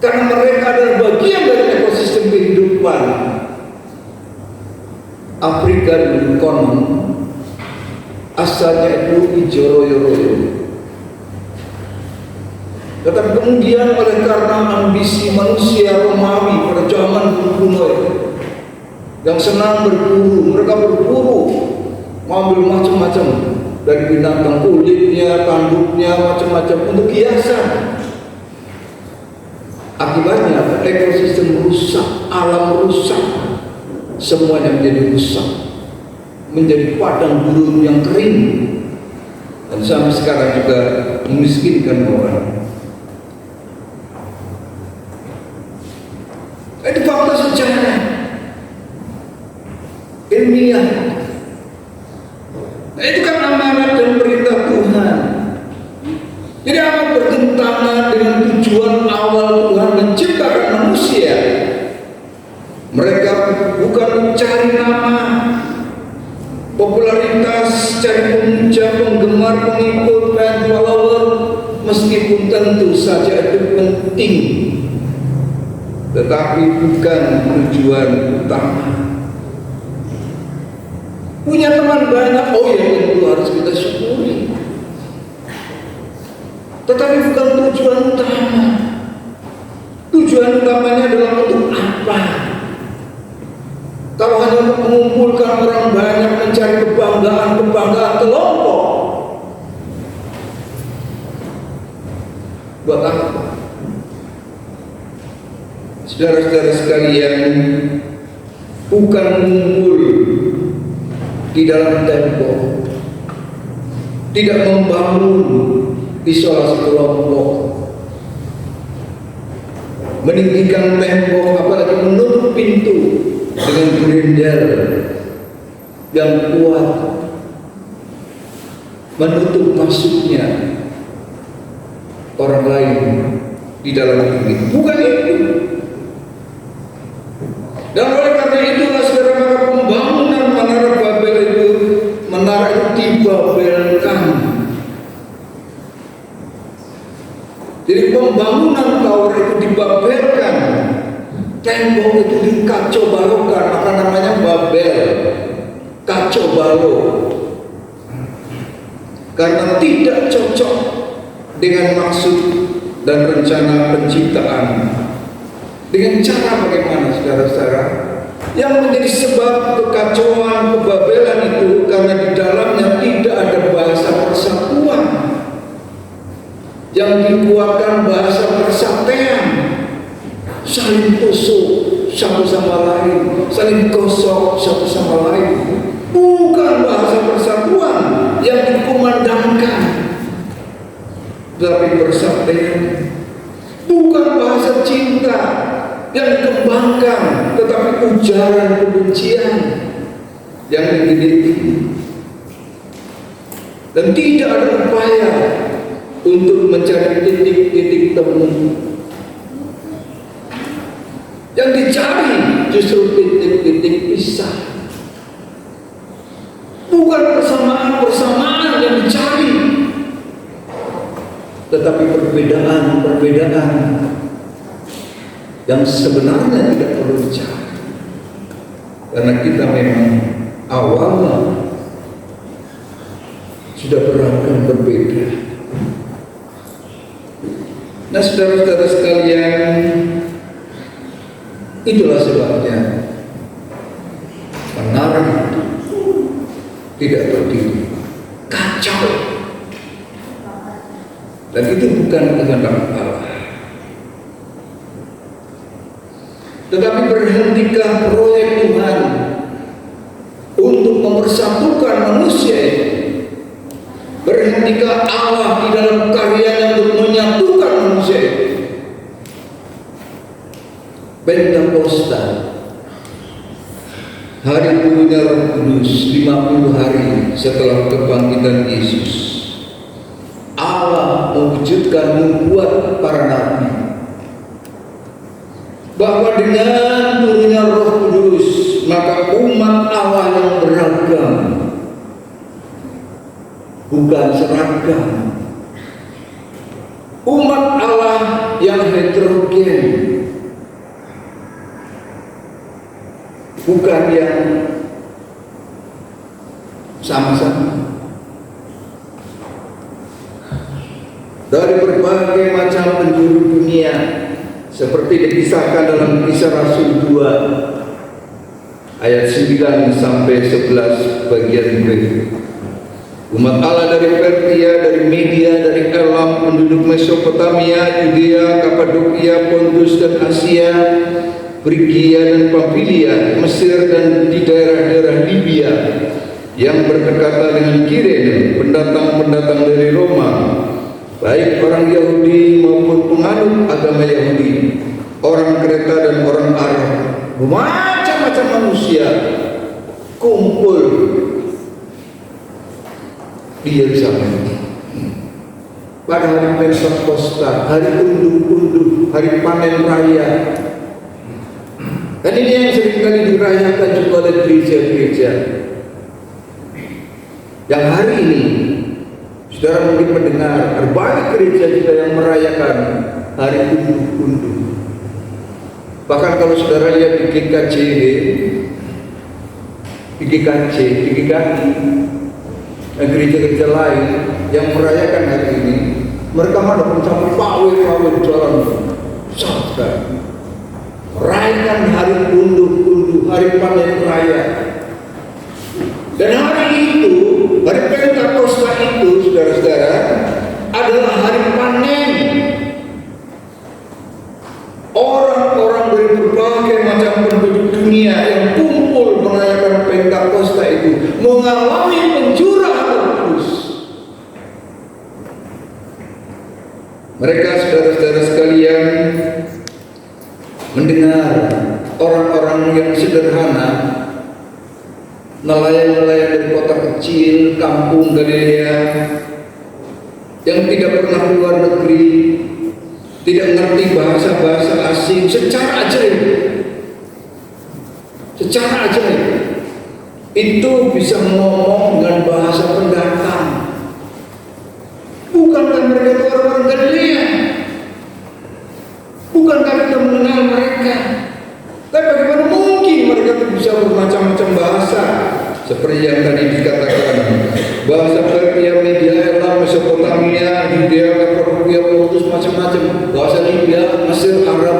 karena mereka adalah bagian dari ekosistem kehidupan. Afrika dulu konon asalnya itu Ijoroyo-royo. Tetapi kemudian oleh karena ambisi manusia Romawi pada zaman kuno yang senang berburu, mereka berburu, mengambil macam-macam dari binatang, kulitnya, tanduknya, macam-macam untuk hiasan. Akibatnya ekosistem rusak, alam rusak. Semuanya menjadi rusak, menjadi padang gurun yang kering, dan sampai sekarang juga memiskinkan orang. Itu fakta sejarah ilmiah. Itu kan amanat dan perintah Tuhan. Jadi amat bertentangan dengan tujuan awal Tuhan menciptakan manusia. Mereka bukan mencari nama, popularitas, cari pemuja, penggemar, pengikut, fan follower, meskipun tentu saja itu penting, tetapi bukan tujuan utama. Punya teman banyak, oh ya tentu harus kita syukuri, tetapi bukan tujuan utama. Tujuan utamanya adalah untuk apa? Kalau hanya untuk mengumpulkan orang banyak, mencari kebanggaan kelompok, buat apa? Saudara-saudara sekalian, bukan mengumpul di dalam tembok, tidak membangun isolasi kelompok, meninggikan tembok, apalagi menutup pintu dengan grinder yang kuat, menutup masuknya orang lain di dalam ini. Bukan itu. Dan oleh karena itulah saudara, maka pembangunan Menara Babel itu, menara itu dibabelkan. Jadi pembangunan tower itu dibabelkan, tembok itu dikacau balukan, maka namanya Babel, kacau balau. karena tidak cocok dengan maksud dan rencana penciptaan. Dengan cara bagaimana, saudara-saudara? Yang menjadi sebab kekacauan, kebabelan itu karena di dalamnya tidak ada bahasa persatuan. Yang dikuatkan bahasa persatuan, saling tusuk satu sama lain, saling gosok satu sama lain. Bukan bahasa persatuan yang dikumandangkan, tapi persatuan. Bukan bahasa cinta yang dikembangkan, tetapi ujaran kebencian yang dididik. Dan tidak ada upaya untuk mencari titik-titik temu. Yang dicari justru titik-titik pisah. Bukan persamaan-persamaan yang dicari, tetapi perbedaan-perbedaan yang sebenarnya tidak perlu dicari. Karena kita memang awalnya sudah beragam berbeda. Nah, saudara-saudara sekalian, itulah sebabnya menara itu tidak berdiri, kacau. Dan itu bukan kehendak Allah. Tetapi berhentikah proyek Tuhan untuk mempersatukan manusia itu? Berhentikah Allah di dalam karyanya untuk menyatukan manusia itu? Pentakosta, hari turunnya Roh Kudus, 50 hari setelah kebangkitan Yesus, Allah mewujudkan nubuat para nabi bahwa dengan turunnya Roh Kudus maka umat Allah yang beragam, bukan seragam, umat Allah yang heterogen, bukan yang sama-sama. Dari berbagai macam penjuru dunia, seperti dikisahkan dalam Kisah Rasul 2 ayat 9 sampai 11 bagian B. Umat Allah dari Persia, dari Media, dari Elam, penduduk Mesopotamia, Yudea, Kapadokia, Pontus dan Asia, Frigia dan Pamfilia, Mesir dan di daerah-daerah Libya yang berdekatan dengan Kirene, pendatang-pendatang dari Roma, baik orang Yahudi maupun penganut agama Yahudi, orang Kreta dan orang Arab, macam-macam manusia kumpul di Yerusalem pada hari Pentakosta, hari unduh-unduh, hari panen raya. Dan ini yang seringkali dirayakan juga oleh gereja-gereja. Yang hari ini, saudara mungkin mendengar berbagai gereja juga yang merayakan hari unduh-unduh. Bahkan kalau saudara lihat di GKI, gereja-gereja lain yang merayakan hari ini, mereka mana mencapai pawai-pawai jalan besar, merayakan hari unduh-unduh, hari panen raya. Dan hari itu, hari Pentakosta itu, saudara-saudara, adalah hari panen. Orang-orang dari berbagai macam penduduk dunia yang kumpul merayakan Pentakosta itu mengalami pencurahan Roh Kudus. Mereka, saudara-saudara sekalian, mendengar orang-orang yang sederhana, nelayan-nelayan dari kota kecil, kampung Galilea, yang tidak pernah keluar negeri, tidak mengerti bahasa-bahasa asing, secara ajaib itu bisa ngomong dengan bahasa pendatang. Bukankah mereka itu orang-orang Galilea? Bukankah kita mengenal mereka? Tapi bagaimana mungkin mereka itu bisa bermacam-macam bahasa? Seperti yang tadi dikatakan, bahasa Persia, Media, Babilonia, Yudea, Kapadokia, Pontus, macam-macam, bahasa Libya, Mesir, Arab,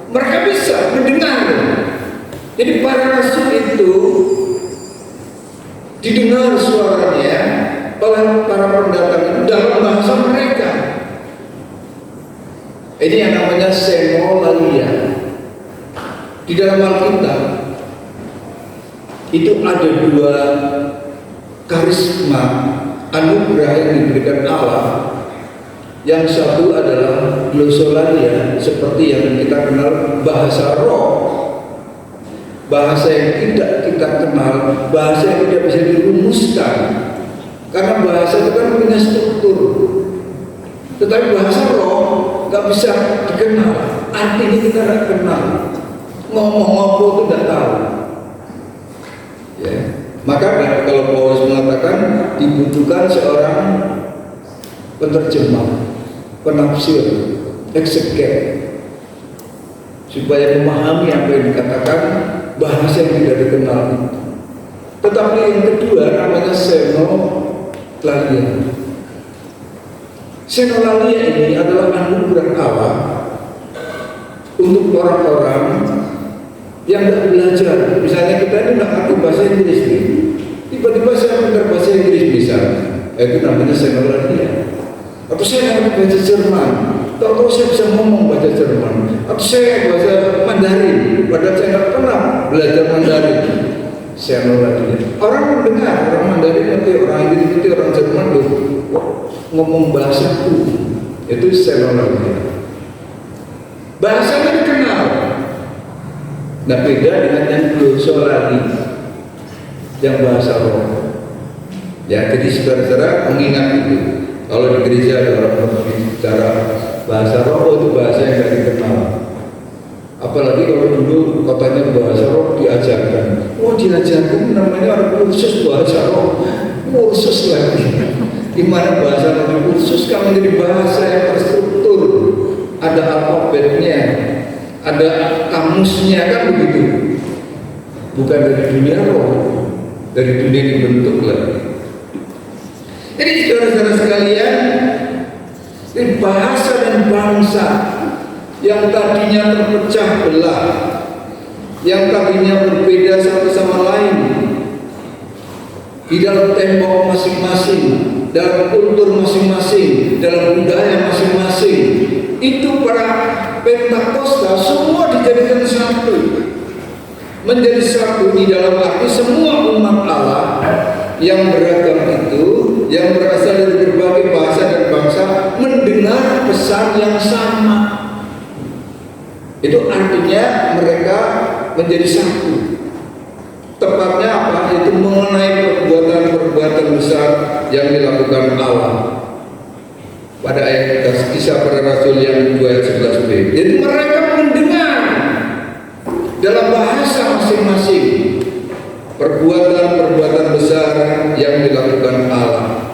mereka bisa mendengar. Jadi para rasul itu didengar suaranya oleh para pendatang itu dalam bahasa mereka. Ini yang namanya semolalia. Di dalam Alkitab itu ada dua karisma anugerah yang diberikan Allah. Yang satu adalah glosolalia, seperti yang kita kenal bahasa roh, bahasa yang tidak kita kenal, bahasa yang tidak bisa dirumuskan, karena bahasa itu kan punya struktur. Tetapi bahasa roh nggak bisa dikenal, artinya kita nggak kenal, ngomong-ngomong itu nggak tahu. Ya. Maka kalau Paulus mengatakan dibutuhkan seorang penerjemah, penafsir, ekseget, supaya memahami apa yang dikatakan, bahasa yang tidak dikenal. Tetapi yang kedua namanya senolalia. Senolalia ini adalah anugerah Allah untuk orang-orang yang tidak belajar. Misalnya kita ini tidak ngerti bahasa Inggris, tiba-tiba saya belajar bahasa Inggris misalnya, itu namanya senolalia. Atau saya ngerti bahasa Jerman, atau saya bisa ngomong bahasa Jerman, atau saya bahasa Mandarin, padahal saya tidak pernah belajar Mandarin. Senolalia. Orang mendengar, orang Mandarin ngerti, orang Inggris ngerti, orang Jerman ngomong bahasaku, itu senolalia. Bahasanya dikenal. Nah, beda dengan yang glosolali, yang bahasa roh. Ya, jadi saudara-saudara mengingat itu. Kalau di gereja ada orang bicara bahasa roh, itu bahasa yang tidak dikenal. Apalagi kalau dulu katanya bahasa roh diajarkan. Oh, diajarkan namanya orang kursus bahasa roh, kursus lagi. Gimana bahasa roh kursus kan menjadi bahasa yang terstruktur, ada alfabetnya, ada kamusnya, kan begitu. Bukan dari dunia roh, dari dunia dibentuk lagi. Jadi saudara-saudara sekalian, bahasa dan bangsa yang tadinya terpecah belah, yang tadinya berbeda satu sama lain di dalam tembok masing-masing, dalam kultur masing-masing, dalam budaya masing-masing, itu para Pentakosta semua dijadikan satu, menjadi satu di dalam arti semua umat Allah yang beragam itu, yang berasal dari berbagai bahasa dan bangsa mendengar pesan yang sama. Itu artinya mereka menjadi satu. Tepatnya apa? Itu mengenai perbuatan-perbuatan besar yang dilakukan Allah. Pada ayat Kisah Para Rasul yang 2 ayat 11b. Jadi mereka mendengar dalam bahasa masing-masing perbuatan-perbuatan besar yang dilakukan Allah.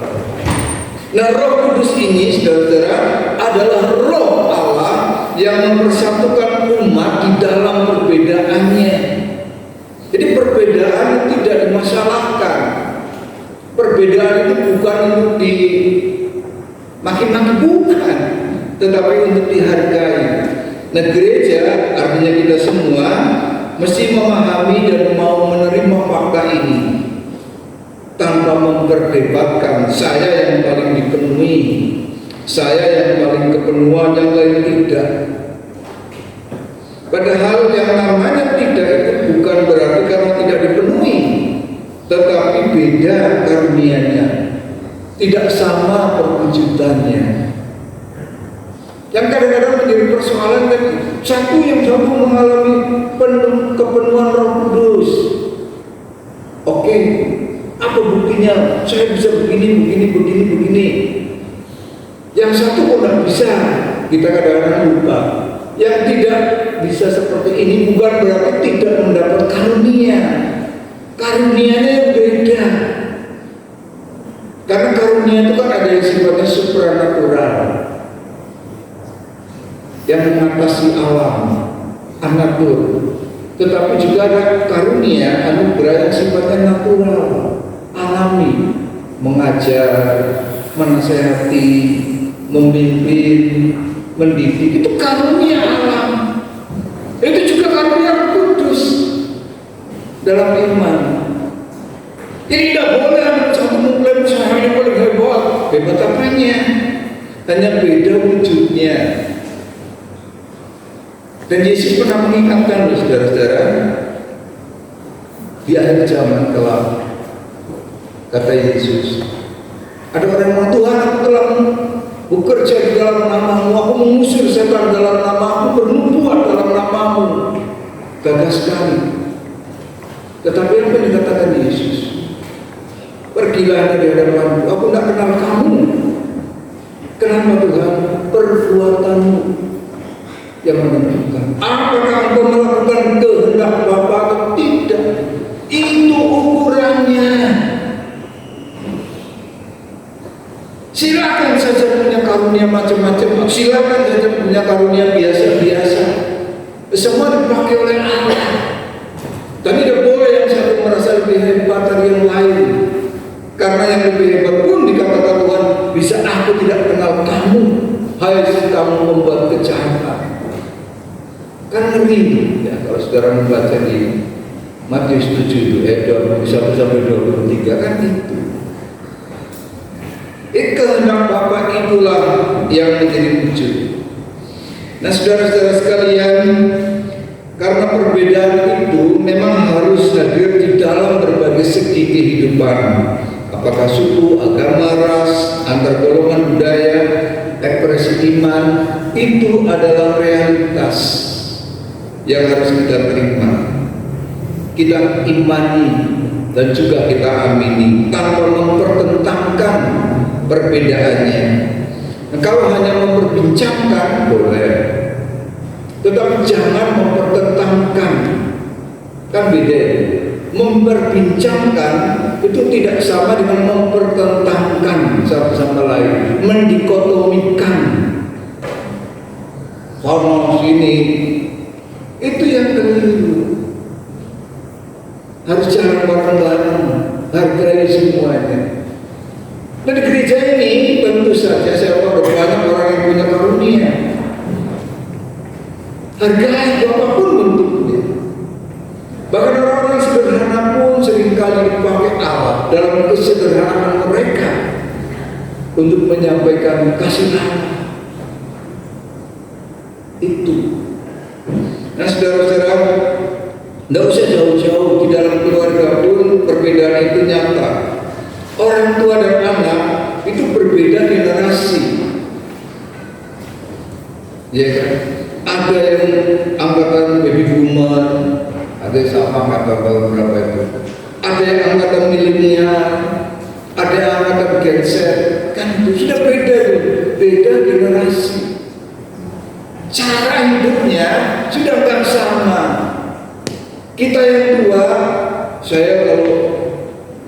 Nah, Roh Kudus ini, saudara-saudara, adalah Roh Allah yang mempersatukan umat di dalam perbedaannya. Jadi perbedaan tidak dimasalahkan. Perbedaan itu bukan untuk dimaki-maki, bukan, tetapi untuk dihargai. Nah, gereja artinya kita semua mesti memahami dan mau menerima fakta ini tanpa memperdebatkan saya yang paling dipenuhi, saya yang paling kepenuhan, yang lain tidak. Padahal yang namanya tidak itu bukan berarti karena tidak dipenuhi, tetapi beda karunia-Nya, tidak sama perwujudannya. Yang kadang-kadang menjadi persoalan tadi, satu mengalami kepenuhan Roh Kudus. Oke, apa buktinya? Saya bisa begini. Yang satu kok tidak bisa, kita kadang-kadang lupa. Yang tidak bisa seperti ini bukan berarti tidak mendapat karunia. Karunianya yang beda. Karena karunia itu kan ada yang sifatnya supranatural, yang mengatasi alam, anatur. Tetapi juga ada karunia, anugerah yang sifatnya natural, alami, mengajar, menasehati, memimpin, mendidik, itu karunia alam. Itu juga karunia Roh Kudus dalam iman. Jadi tidak boleh anak satu mengklaim saya yang paling hebat. Hebat apanya? Hanya beda wujudnya. Dan Yesus pernah mengingatkan, saudara-saudara, di akhir zaman kelak, kata Yesus, ada orang yang bilang, Tuhan, aku telah bekerja di dalam nama-Mu, aku mengusir setan dalam nama-Mu, bernubuat dalam nama-Mu. Gagah sekali. Tetapi apa yang dikatakan Yesus? Pergilah dari hadapanku, aku tidak kenal kamu. Kenapa Tuhan? Perbuatanmu yang menentukan. Apakah engkau melakukan kehendak Bapa atau tidak? Itu ukurannya. Silakan saja punya karunia macam-macam, silakan saja punya karunia biasa-biasa. Semua dipakai oleh Allah. Tapi tidak boleh yang satu merasa lebih hebat dari yang lain. Karena yang lebih hebat pun dikatakan Tuhan, bisa aku tidak kenal kamu, hai kamu membuat kejahatan. Kan ngeri ya kalau saudara membaca di Matius 7 itu ayat 21 sampai 23 kan itu. Kehendak Bapa itulah yang menjadi wujud. Nah, saudara-saudara sekalian, karena perbedaan itu memang harus hadir di dalam berbagai segi kehidupan. Apakah suku, agama, ras, antar golongan budaya, ekspresi iman, itu adalah realitas yang harus kita terima, kita imani dan juga kita amini tanpa mempertentangkan perbedaannya. Nah, kalau hanya memperbincangkan boleh, tetapi jangan mempertentangkan. Kan beda. Memperbincangkan itu tidak sama dengan mempertentangkan satu sama lain, mendikotomikan sono sini. Itu yang keliru. Harus jalan bareng-bareng, hargai semuanya. Dan di gereja ini tentu saja saya ada banyak orang yang punya karunia. Hargai apapun bentuknya. Bahkan orang-orang sederhana pun seringkali dipakai Allah dalam kesederhanaan mereka untuk menyampaikan kasih Allah. Itu. Nah, saudara-saudara, tidak usah jauh-jauh, di dalam keluarga pun perbedaan itu nyata. Orang tua dan anak itu berbeda generasi. Ya kan? Ada yang angkatan baby boomer, ada yang sama angkatan berapa itu. Ada yang angkatan milenial, ada yang angkatan Gen Z. Kan itu sudah beda tuh, beda generasi. Cara hidupnya sudah nggak sama. Kita yang tua, saya kalau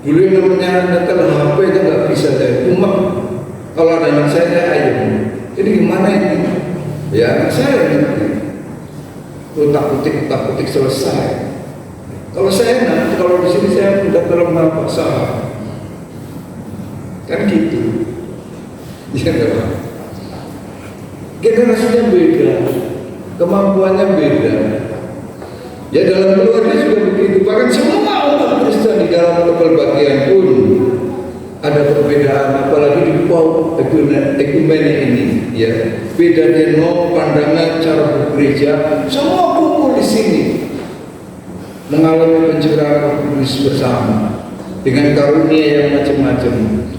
dulu namanya nyetel HP itu nggak bisa saya. Cuma kalau ada anak saya ayam. Jadi gimana ini? Ya anak saya ngerti. Utak kutik selesai. Kalau saya nanti kalau di sini saya udah dalam masalah. Kan gitu. Ya enggak. Generasinya beda, kemampuannya beda. Ya dalam keluarga juga begitu. Bahkan semua umat Kristen di dalam pelbagian pun ada perbedaan, apalagi di ekumene ini. Ya, beda deno, pandangan, cara bergereja, semua kumpul di sini mengalami pencurahan Roh Kudus bersama dengan karunia yang macam-macam.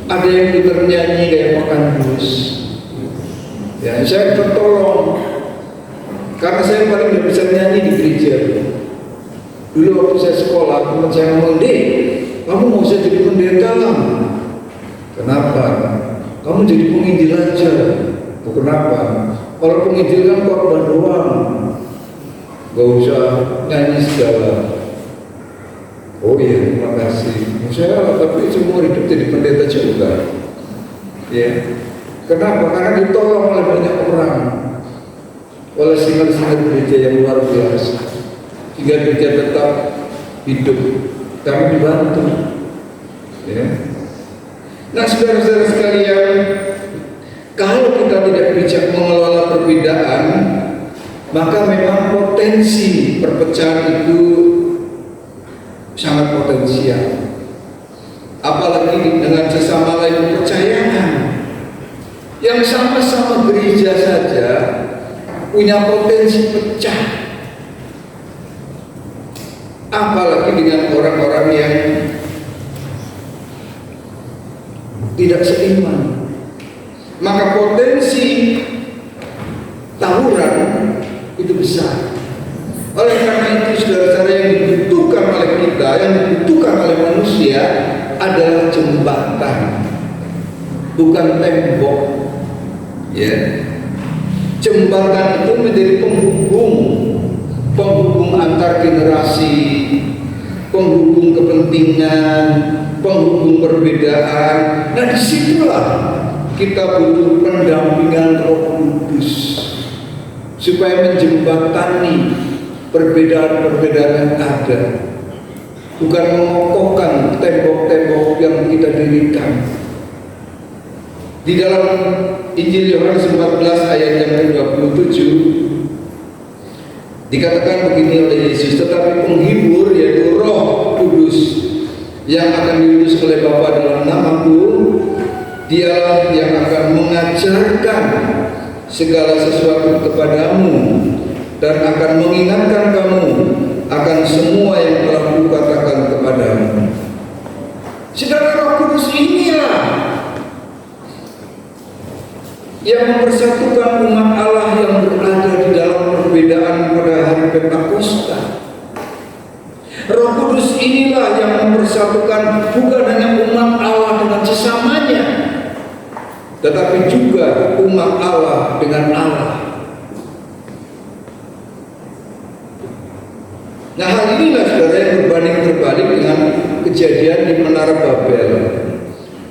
Ada yang pintar nyanyi kayak makan bus. Ya, saya tertolong karena saya paling tidak bisa nyanyi di gereja. Dulu waktu saya sekolah, teman saya ngomong, "Dek, kamu mau usah jadi pendeta lah." Kenapa? Kamu jadi penginjil aja. Oh, kenapa? Kalau penginjil kan korban doang, gak usah nyanyi segala. Oh iya, terima kasih. Saya tapi semua hidup jadi pendeta juga. Ya. Kenapa? Karena ditolong oleh banyak orang, oleh singar-singar gereja yang luar biasa, sehingga gereja tetap hidup. Kami dibantu. Ya. Nah, saudara-saudara sekalian, kalau kita tidak bijak mengelola perbedaan, maka memang potensi perpecahan itu sangat potensial. Apalagi dengan sesama lain kepercayaan yang sama-sama gereja saja punya potensi pecah. Apalagi dengan orang-orang yang tidak seiman, maka potensi tawuran itu besar. Oleh karena itu, saudara-saudara, yang dibutuhkan oleh kita, yang dibutuhkan oleh manusia adalah jembatan, bukan tembok. Ya, jembatan itu menjadi penghubung antar generasi, penghubung kepentingan, penghubung perbedaan. Nah, disitulah kita butuh pendampingan Roh Kudus supaya menjembatani perbedaan-perbedaan yang ada, bukan mengokohkan tembok-tembok yang kita dirikan. Di dalam Injil Yohanes 14 ayat yang ke-27 dikatakan begini oleh Yesus, tetapi penghibur yaitu Roh Kudus yang akan diutus oleh Bapa dalam namaku, Dialah yang akan mengajarkan segala sesuatu kepadamu dan akan mengingatkan kamu akan semua yang telah kukatakan kepadamu. Saudara, Roh Kudus inilah yang mempersatukan umat Allah yang berada di dalam perbedaan pada hari Pentakosta. Roh Kudus inilah yang mempersatukan bukan hanya umat Allah dengan sesamanya, tetapi juga umat Allah dengan Allah. Nah, hal inilah saudara yang berbanding terbalik dengan kejadian di Menara Babel,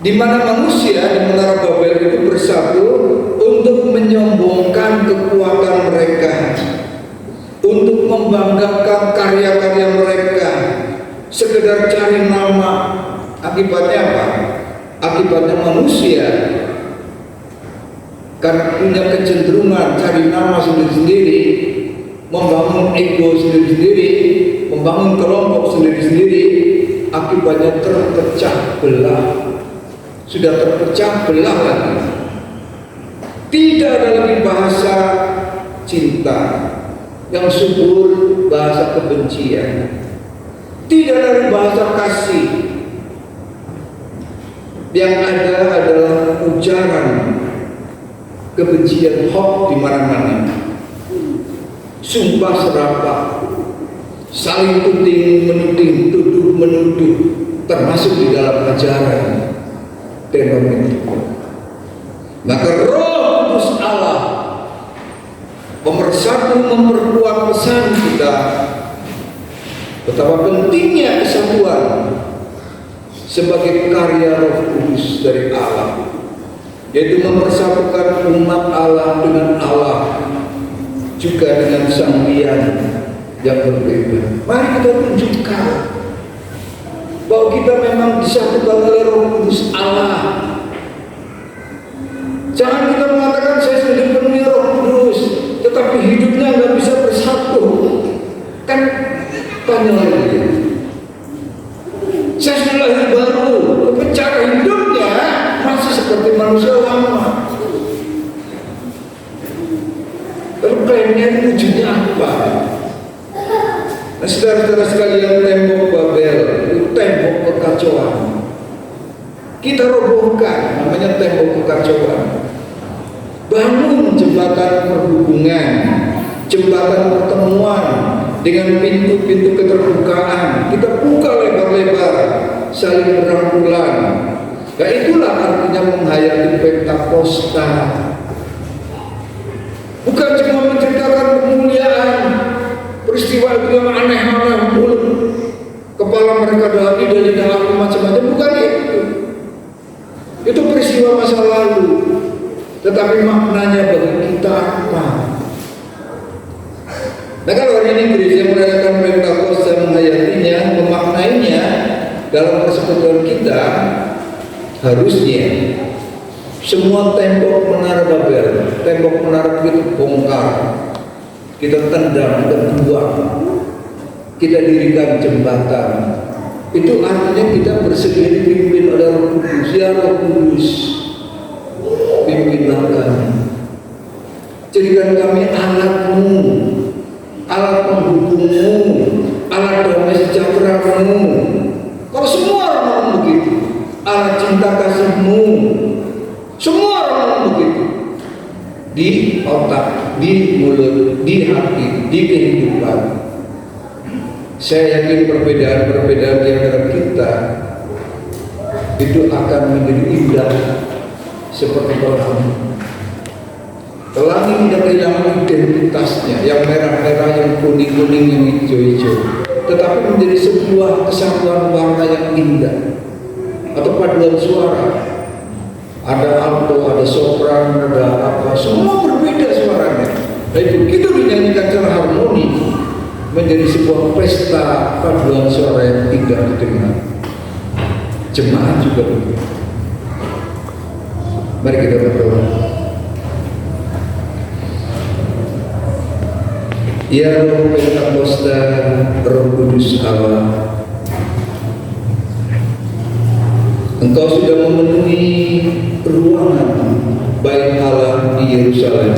di mana manusia di Menara Babel itu bersatu untuk menyombongkan kekuatan mereka, untuk membanggakan karya-karya mereka, sekedar cari nama. Akibatnya apa? Akibatnya manusia karena punya kecenderungan cari nama sendiri-sendiri, membangun ego sendiri-sendiri, membangun kelompok sendiri-sendiri, akibatnya terpecah belah. Sudah terpecah belah lagi. Tidak ada lagi bahasa cinta yang subur, bahasa kebencian. Tidak ada bahasa kasih. Yang ada adalah ujaran kebencian, hoax di mana-mana, sumpah serapah, saling tuding menuding, tuduh menuduh, termasuk di dalam ajaran teror itu. Maka Roh Kudus Allah pemersatu memperkuat pesan kita betapa pentingnya kesatuan sebagai karya Roh Kudus dari Allah, yaitu mempersatukan umat Allah dengan Allah, juga dengan sang lian yang berbeda. Mari kita tunjukkan bahwa kita memang disatukan oleh Roh Kudus Allah. Jangan kita mengatakan saya sudah dipenuhi Roh Kudus, tetapi hidupnya nggak bisa bersatu. Kan konyol ini. Saya sudah lahir baru, tapi cara hidupnya masih seperti manusia lama. Lalu klaimnya wujudnya apa? Nah, saudara-saudara sekalian, tembok Babel itu tembok kekacauan. Kita robohkan, namanya tembok kekacauan. Bangun jembatan perhubungan, jembatan pertemuan dengan pintu-pintu keterbukaan. Kita buka lebar-lebar, saling berangkulan. Nah, itulah artinya menghayati Pentakosta. Bukan cuma menceritakan kemuliaan, peristiwa itu yang aneh-aneh, mulut kepala mereka dari dalam macam-macam, bukan itu. Itu peristiwa masa lalu, tetapi maknanya bagi kita apa? Nah, kalau hari ini gereja merayakan Pentakosta, menghayatinya, memaknainya dalam persekutuan kita, harusnya semua tembok menara Babel, tembok menara itu bongkar, kita tendang, kita buang, kita dirikan jembatan. Itu artinya kita bersedia dipimpin oleh Roh Kudus. Ya Roh Kudus, pimpinlah kami, jadikan kami alat-Mu, alat penghubung-Mu, alat damai sejahtera-Mu. Kalau semua orang mau begitu, alat cinta kasih-Mu, semua orang mau begitu, di otak, di mulut, di hati, di kehidupan. Saya yakin perbedaan-perbedaan di antara kita itu akan menjadi indah seperti pelangi. Pelangi tidak kehilangan identitasnya, yang merah-merah, yang kuning-kuning, yang hijau-hijau, tetapi menjadi sebuah kesatuan warna yang indah atau paduan suara. Ada alto, ada sopran, ada apa, semua berbeda suaranya. Dan begitu dinyanyikan secara harmoni, menjadi sebuah pesta paduan suara yang indah didengar. Jemaat juga begitu. Mari kita berdoa. Ya Roh Pentakosta, Roh Kudus Allah, Engkau sudah memenuhi ruangan Bait Allah di Yerusalem,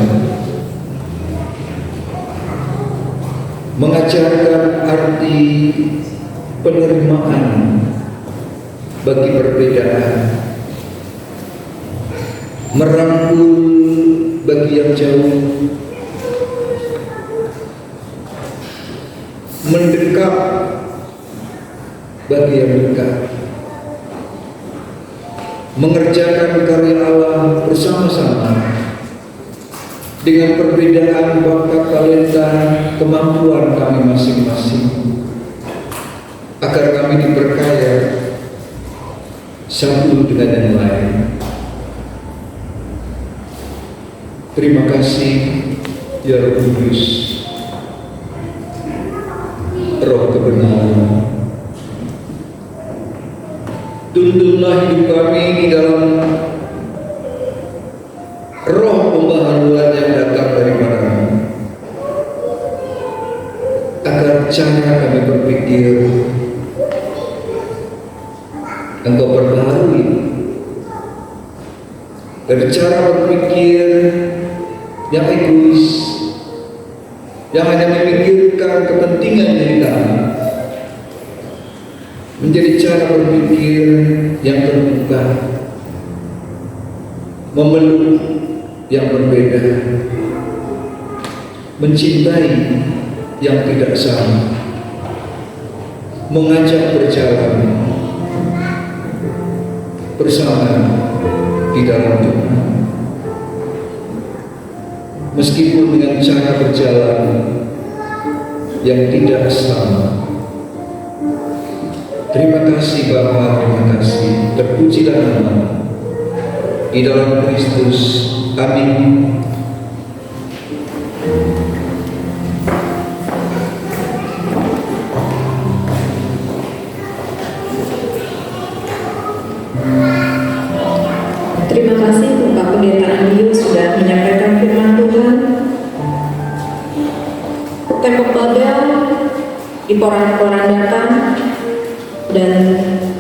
mengajarkan arti penerimaan bagi perbedaan, merangkul bagi yang jauh, mendekat bagi yang dekat, mengerjakan karya Allah bersama-sama dengan perbedaan bakat, talenta, kemampuan kami masing-masing, agar kami diperkaya satu dengan yang lain. Terima kasih ya Roh Kudus, Roh kebenaran. Tuntunlah hidup kami di dalam roh pembaharuan yang datang daripada-Mu, agar cara kami berpikir Engkau perbaharui, dari cara berpikir yang egois, yang hanya memikirkan kepentingan diri kami, menjadi cara berpikir yang terbuka, memeluk yang berbeda, mencintai yang tidak sama, mengajak berjalan bersama di dalam Tuhan, meskipun dengan cara berjalan yang tidak sama. Terima kasih Bapa, terima kasih, terpujilah nama-Mu di dalam Kristus. Amin. Terima kasih Bapak Pendeta Andio sudah menyampaikan firman Tuhan. Tembok Babel diporak-porandakan dan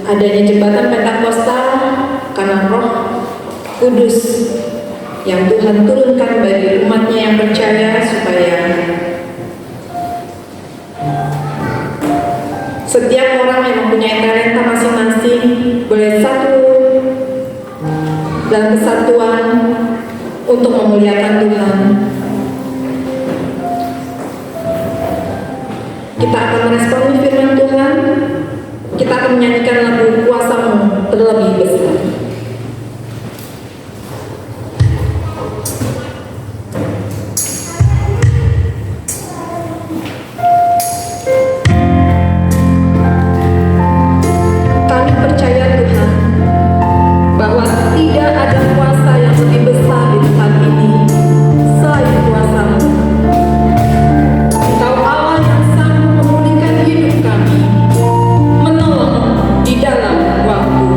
adanya jembatan Pentakosta karena Roh Kudus yang Tuhan turunkan bagi umatnya yang percaya, supaya setiap orang yang mempunyai talenta masing-masing boleh satu dalam kesatuan untuk memuliakan Tuhan. Kita akan meresponi firman Tuhan. Kita akan menyanyikan lagu Kuasa-Mu Terlebih Besar. Kami percaya Tuhan bahwa tidak ada kuasa yang lebih besar di tempat ini selain kuasa-Mu. Engkau Allah yang sanggup memulihkan hidup kami, menolong di dalam waktu.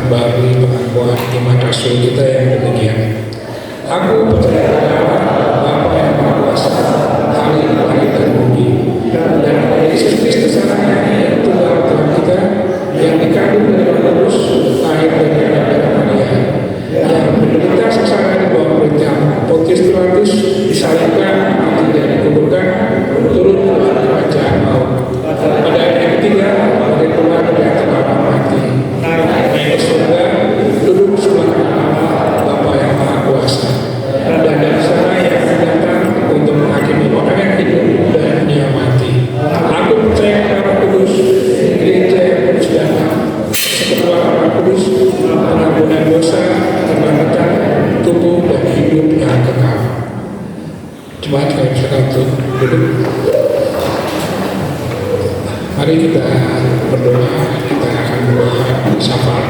melalui pengakuan iman rasul kita yang demikian. Aku percaya kepada Bapa yang Maha Kuasa, Hari langit dan bumi, dan pada Yesus Kristus anaknya yang tunggal Tuhan kita, yang dikandung dari Roh Kudus, lahir dari anak darah Maria, yang menderita sengsara di bawah perintah Pontius Pilatus, disalibkan, mati dan dikuburkan, turun ke kerajaan maut. Pada hari yang ketiga, bangkit keluar dari antara orang mati, naik ke surga, duduk sebelah kanan Allah Bapa yang Maha Kuasa, dan dari sana yang akan datang untuk menghakimi orang yang hidup dan yang mati. Aku percaya kepada Roh Kudus, gereja yang kudus dan persekutuan Roh Kudus, pengampunan dosa, kebangkitan tubuh dan hidup yang kekal. Coba kita bisa untuk duduk. Mari kita berdoa, kita akan berdoa syafaat.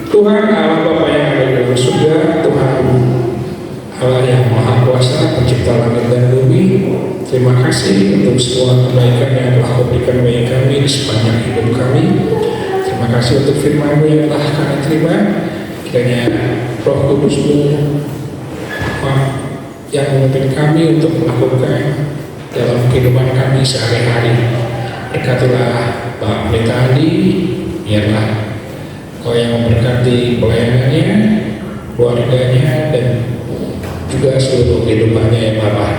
Tuhan Allah Bapa yang ada di dalam surga, Tuhan Allah yang Maha Kuasa, Pencipta langit dan bumi, terima kasih untuk semua kebaikan yang telah Kau berikan bagi kami di sepanjang hidup kami. Terima kasih untuk firman-Mu yang telah kami terima. Kiranya Roh Kudus-Mu yang memimpin kami untuk melakukan dalam kehidupan kami sehari-hari. Berkatilah Pak Pendeta Andi, biarlah Kau yang memberkati pelayanannya, keluarganya, dan juga seluruh kehidupannya ya Bapak.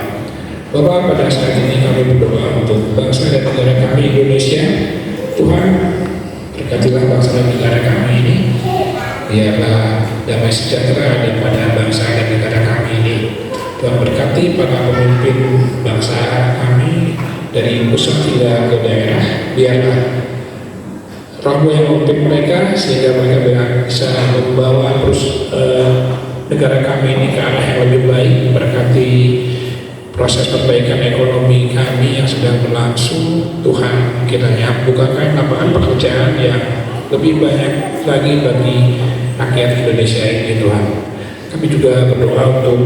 Bapak, pada saat ini kami berdoa untuk bangsa dan negara kami Indonesia. Tuhan, berkatilah bangsa dan negara kami ini, biarlah damai sejahtera daripada bangsa dan negara kami ini. Tuhan berkati para pemimpin bangsa kami dari pusat hingga ke daerah, biarlah Roh-Mu yang memimpin mereka sehingga mereka bisa membawa terus negara kami ini ke arah yang lebih baik. Berkati proses perbaikan ekonomi kami yang sedang berlangsung. Tuhan, kiranya bukakan lapangan pekerjaan yang lebih banyak lagi bagi rakyat Indonesia ini Tuhan. Kami juga berdoa untuk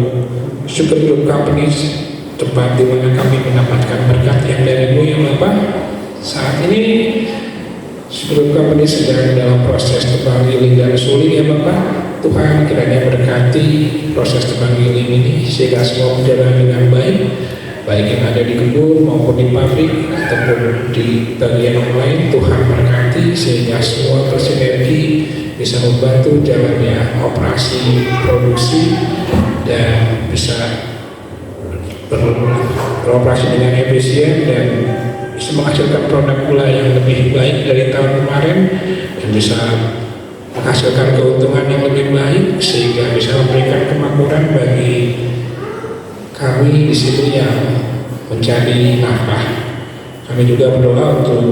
Super Group Companies, tempat di mana kami mendapatkan berkat yang dari-Mu ya Bapak. Saat ini Super Group Companies sedang dalam proses tebang giling dan suling ya Bapak. Tuhan, kiranya berkati proses tebang giling ini sehingga semua berjalan dengan baik, baik yang ada di kebun maupun di pabrik ataupun di bagian yang lain. Tuhan berkati sehingga semua bersinergi bisa membantu jalannya operasi produksi dan bisa beroperasi dengan efisien dan bisa menghasilkan produk gula yang lebih baik dari tahun kemarin dan bisa menghasilkan keuntungan yang lebih baik sehingga bisa memberikan kemakmuran bagi kami di sini yang mencari nafkah. Kami juga berdoa untuk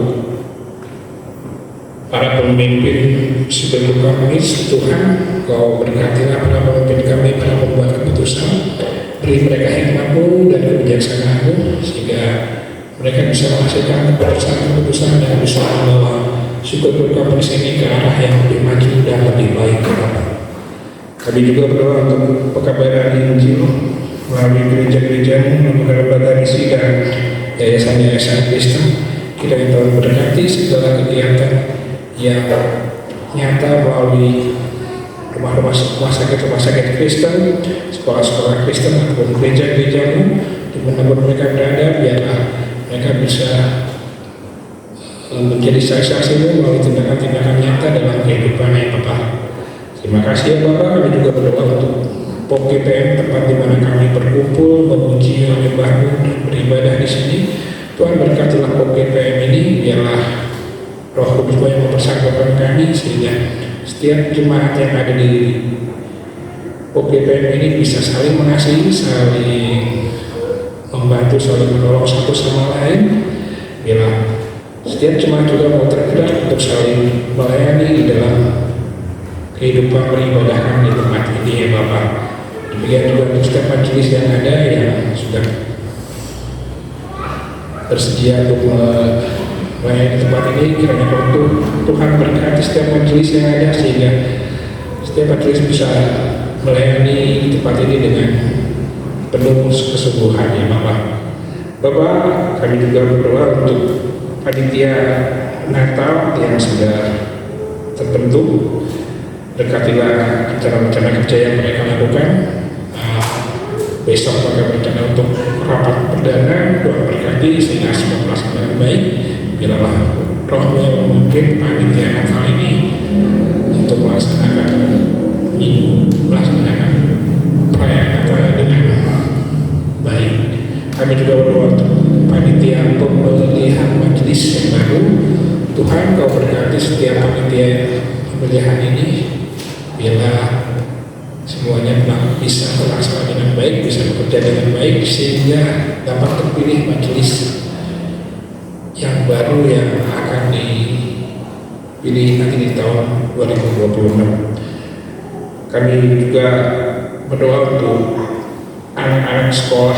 para pemimpin Super Group Companies. Tuhan, Kau berkatilah para pemimpin kami, para pembuat keputusan, beri mereka hikmat-Mu dan kebijaksanaan-Mu sehingga mereka bisa menghasilkan keputusan-keputusan yang bisa membawa Super Group Companies ini ke arah yang lebih maju dan lebih baik ke depan. Kami juga berdoa untuk pekabaran Injil melalui gereja-gereja-Mu, lembaga-lembaga misi dan yayasan-yayasan Kristen. Kiranya Tuhan berkati segala kegiatan yang nyata melalui rumah sakit Kristen, sekolah-sekolah Kristen ataupun gereja-gereja-Mu, dimanapun mereka berada, biarlah mereka bisa menjadi saksi-saksi-Mu melalui tindakan-tindakan nyata dalam kehidupan yang Bapak. Terima kasih ya Bapak. Kami juga berdoa untuk POP GPM, tempat di mana kami berkumpul, memuji, menyembah-Mu dan beribadah di sini. Tuhan, berkatilah POP GPM ini, biarlah Roh Kudus yang mempersatukan kami sehingga setiap jemaat yang ada di POP GPM ini bisa saling mengasihi, saling membantu, saling menolong satu sama lain. Biarlah setiap jemaat juga mau tergerak untuk saling melayani di dalam kehidupan beribadah kami di tempat ini ya Bapak. Demikian juga untuk setiap majelis yang ada yang sudah bersedia untuk melayani tempat ini. Kiranya Tuhan berkati setiap majelis yang ada sehingga setiap majelis bisa melayani tempat ini dengan penuh kesungguhan ya Bapak. Bapak, kami juga berdoa untuk panitia Natal yang sudah tertentu. Berkatilah rencana-rencana kerja yang mereka lakukan. Besok mereka berencana untuk rapat perdana, doa berkati sehingga semua pelaksanaan baik. Biarlah rohmu yang memimpin panitia Natal ini untuk melaksanakan perayaan Natal dengan baik. Kami juga berdoa untuk panitia pemilihan majelis yang baru. Tuhan, Kau berkati setiap panitia pemilihan ini. Biarlah semuanya bisa terlaksana dengan baik, bisa bekerja dengan baik, sehingga dapat terpilih majelis yang baru yang akan dipilih nanti di tahun 2026. Kami juga berdoa untuk anak-anak sekolah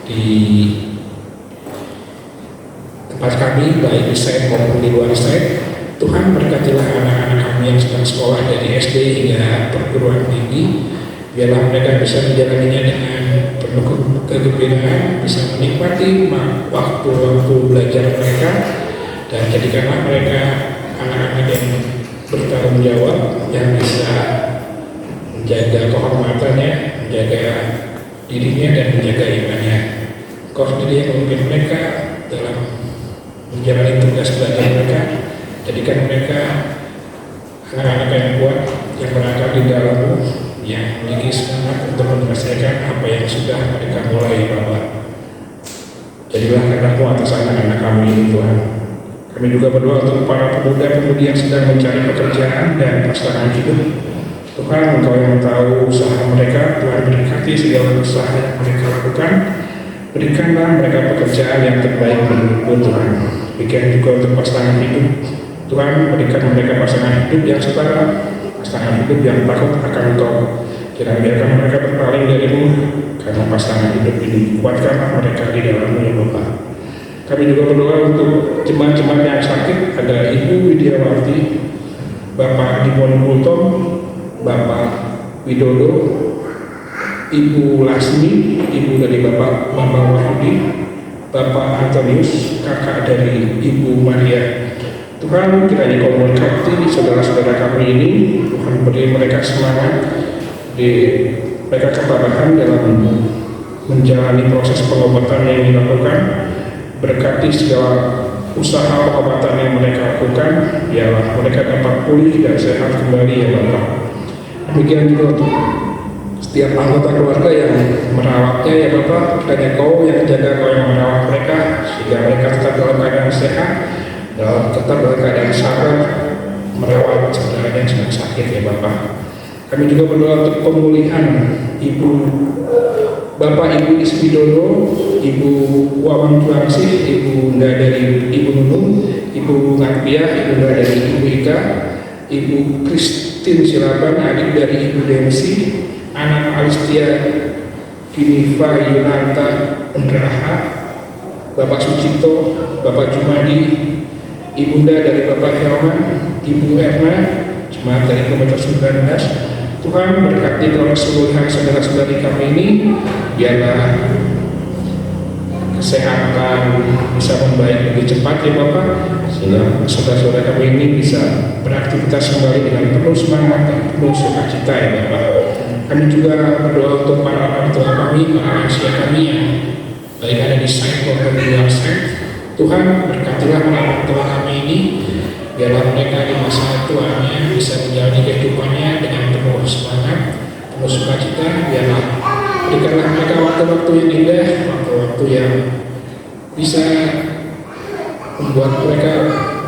di tempat kami, baik di site maupun di luar site. Tuhan, berkatilah anak-anak kami yang sedang sekolah dari SD hingga perguruan tinggi. Biarlah mereka bisa menjalaninya dengan penuh kegembiraan, bisa menikmati waktu-waktu belajar mereka, dan jadikanlah mereka anak-anak yang bertanggung jawab, yang bisa menjaga kehormatannya, menjaga dirinya, dan menjaga imannya. Kau sendiri yang memimpin mereka dalam menjalani tugas belajar mereka. Jadikan mereka anak-anak yang kuat, yang berakar di dalammu, yang memiliki semangat untuk menyelesaikan apa yang sudah mereka mulai, Bapak. Jadilah kehendak-Mu atas anak-anak kami ini, Tuhan. Kami juga berdoa untuk para pemuda-pemudi yang sedang mencari pekerjaan dan pasangan hidup. Tuhan, Engkau yang tahu usaha mereka. Tuhan, berkati segala usaha yang mereka lakukan. Berikanlah mereka pekerjaan yang terbaik menurut-Mu, Tuhan. Demikian juga untuk pasangan hidup. Tuhan, berikan mereka pasangan hidup yang setara, pasangan hidup yang takut akan Engkau. Jangan biarkan mereka berpaling dari-Mu, karena pasangan hidup ini kuatkanlah mereka di dalam-Mu, ya Bapa. Kami juga berdoa untuk jemaat-jemaat yang sakit. Ada Ibu Widiawati, Bapak Dimon Kultom, Bapak Widodo, Ibu Lasmi, Ibu dari Bapak Bambang Wahyudi, Bapak Antonius, kakak dari Ibu Maria. Tuhan, kiranya Kau memberkati saudara-saudara kami ini. Tuhan, beri mereka semangat, mereka ketabahan dalam menjalani proses pengobatan yang dilakukan. Berkati segala usaha pengobatan yang mereka lakukan, biarlah mereka dapat pulih dan sehat kembali, ya Bapak. Demikian juga untuk setiap anggota keluarga yang merawatnya, ya Bapak. Kiranya Kau yang jaga, Kau yang merawat mereka, sehingga mereka tetap dalam keadaan sehat, dalam tetap dalam keadaan sabar merawat saudara yang sedang sakit, ya Bapak. Kami juga berdoa untuk pemulihan Bapak Ibu Isbidono, Ibu Wawang Tuangsih, Ibu Nda dari Ibu Nunung, Ibu Ngatiah, Ibu Nda dari Ibu Ika, Ibu Christine Silaban, adik dari Ibu Densi, anak Alistia Diniva Yunanta Endraha, Bapak Sucipto, Bapak Jumadi, Ibunda dari Bapak Helman, Ibu Erna, jemaat dari Komunitas 19. Tuhan, berkati keseluruhan saudara-saudari kami ini. Biarlah kesehatan bisa membaik lebih cepat, ya Bapak, sehingga saudara-saudara kami ini bisa beraktivitas kembali dengan penuh semangat dan penuh sukacita, ya Bapak. Kami juga berdoa untuk para orang tua kami, para lansia kami yang baik ada di site maupun di luar site. Tuhan, berkatilah orang tua kami ini, biarlah mereka di masa tuanya bisa menjalani kehidupannya dengan penuh semangat, penuh sukacita. Biarlah berikanlah mereka waktu-waktu yang indah, waktu-waktu yang bisa membuat mereka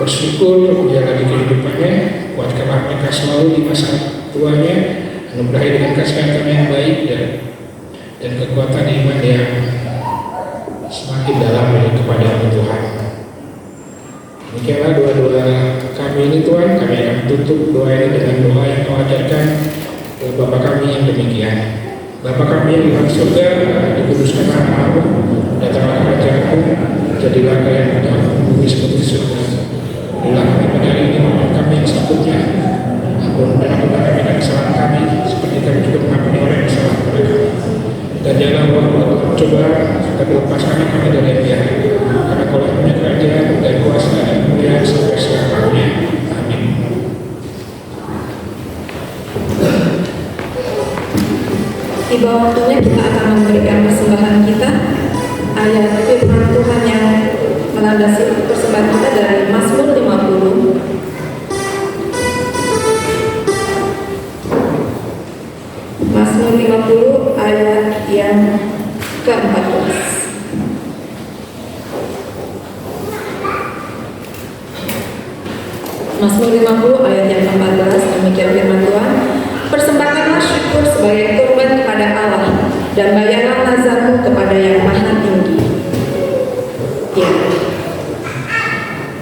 bersyukur menjalani kehidupannya. Kuatkanlah mereka selalu di masa tuanya, anugerahi dengan kesehatan yang baik dan kekuatan iman yang semakin dalam kepada Tuhan. Demikianlah doa-doa kami ini, Tuhan. Kami akan tutup doa ini dengan doa yang Kau ajarkan ke Bapa kami yang demikian. Bapa kami yang di dalam surga, dikuduskan nama-Mu, datanglah kerajaan-Mu, jadilah kehendakmu di bumi seperti di surga. Berilah kami pada hari ini makan kami yang secukupnya. Ampun dan ampunilah kami dan kesalahan kami, seperti kami juga mengampuni orang yang salah kepada kami. Dan janganlah membawa percobaan, tapi lepaskan kami dari yang jahat. Karena Kau punya kerajaan dan kuasa dan kemuliaan sampai selamanya. Amin. Tiba waktunya kita akan memberikan persembahan kita. Ayat firman Tuhan yang melandasi persembahan kita dari Mazmur 50. Mazmur 50 ayat yang ke-14. Mazmur 50 ayat yang ke-14, demikian firman Tuhan. Persembahkanlah syukur sebagai kurban kepada Allah, dan bayarlah nazarmu kepada Yang Maha Tinggi. Ya,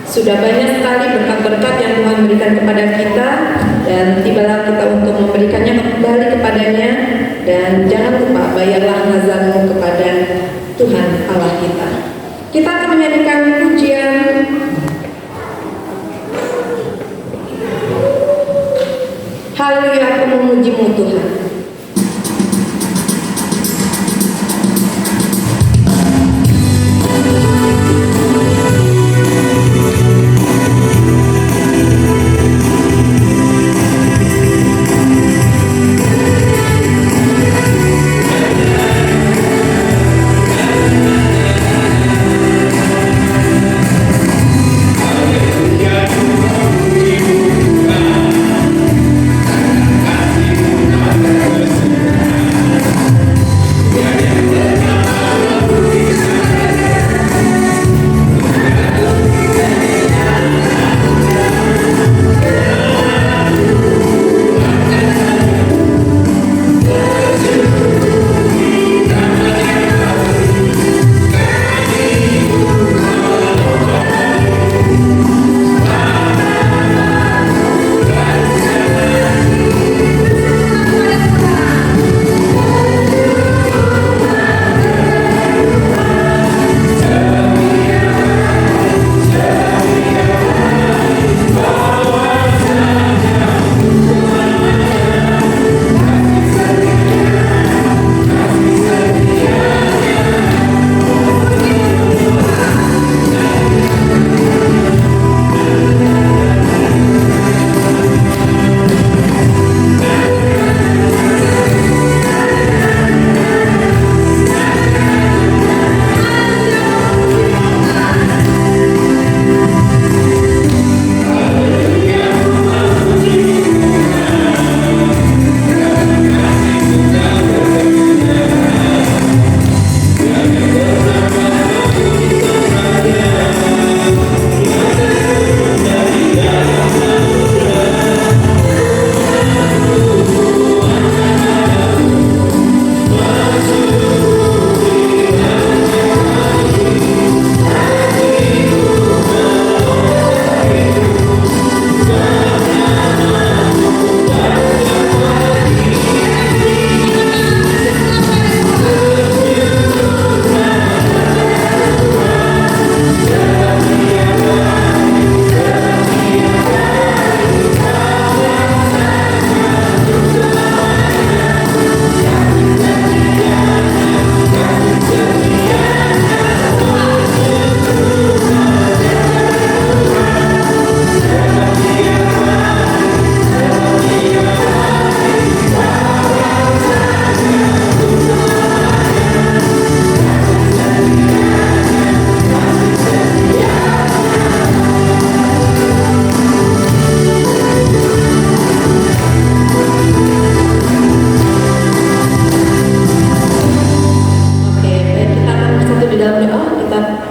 sudah banyak sekali berkat-berkat yang Tuhan berikan kepada kita, dan tibalah kita untuk memberikannya kembali kepadanya. Dan jangan lupa bayarlah nazarmu kepada Tuhan Allah kita. Kita akan menyanyikan pujian Haleluya, aku memuji-Mu Tuhan.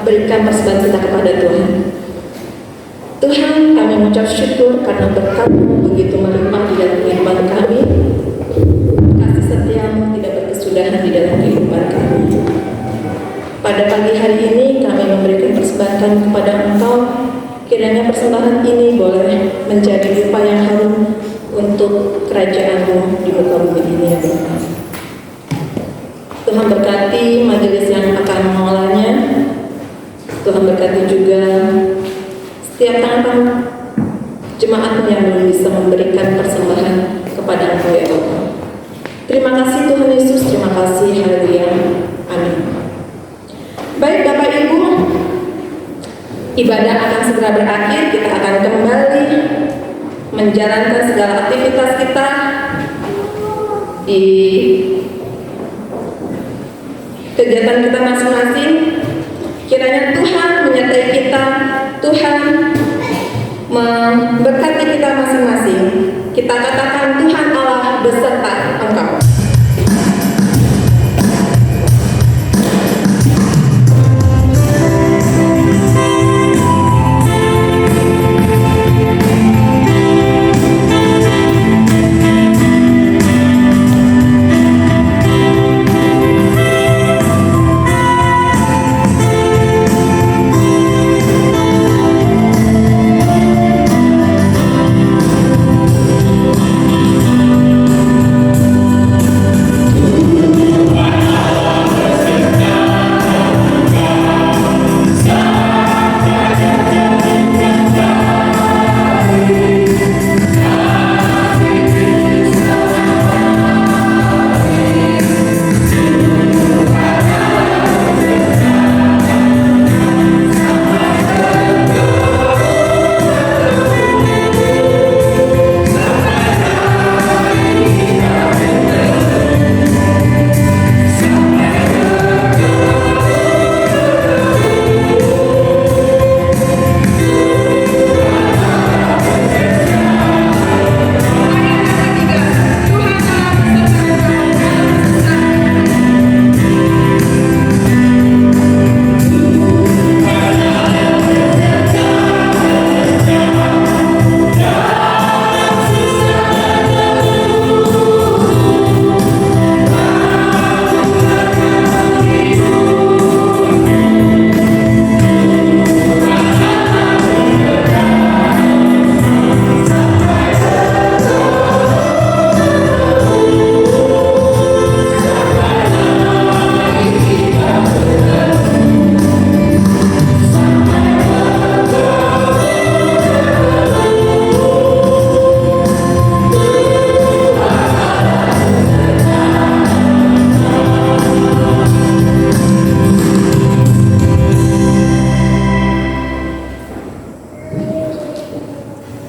Berikan persembahan kita kepada Tuhan. Tuhan, kami mengucap syukur karena berkat-Mu begitu melimpah di dalam kehidupan kami. Kasih setia-Mu tidak berkesudahan di dalam kehidupan kami. Pada pagi hari ini kami memberikan persembahan kepada Engkau. Kiranya persembahan ini boleh menjadi dupa yang harum untuk kerajaan-Mu di muka bumi ini, ya Tuhan. Tuhan berkati majelis yang akan mengolahnya. Tuhan berkati juga setiap tangan jemaat yang belum bisa memberikan persembahan kepada Engkau, ya Allah. Terima kasih Tuhan Yesus, terima kasih, haleluya, amin. Baik Bapak Ibu, ibadah akan segera berakhir. Kita akan kembali menjalankan segala aktivitas kita di kegiatan kita masing-masing. Kiranya Tuhan menyertai kita, Tuhan memberkati kita masing-masing. Kita katakan Tuhan Allah beserta engkau.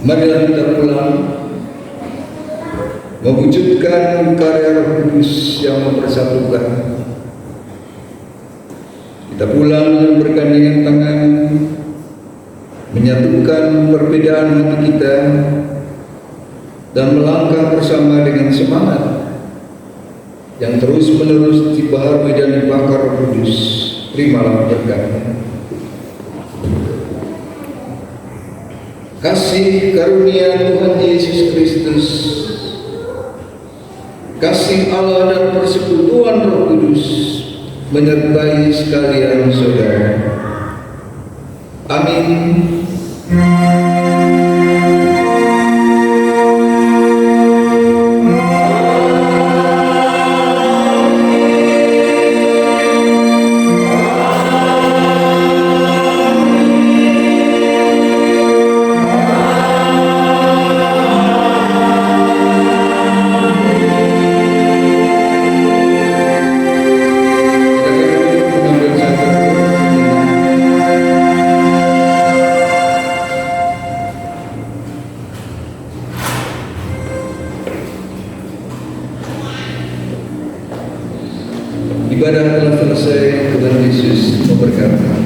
Marilah kita pulang mewujudkan karya Roh Kudus yang mempersatukan. Kita pulang dengan bergandengan tangan, menyatukan perbedaan hati kita, dan melangkah bersama dengan semangat yang terus-menerus dibaharui dan dibakar Roh Kudus. Terimalah berkatnya. Kasih karunia Tuhan Yesus Kristus, kasih Allah dan persekutuan Roh Kudus menyertai sekalian saudara. Amin. Ibadah telah selesai. Tuhan Yesus memberkati.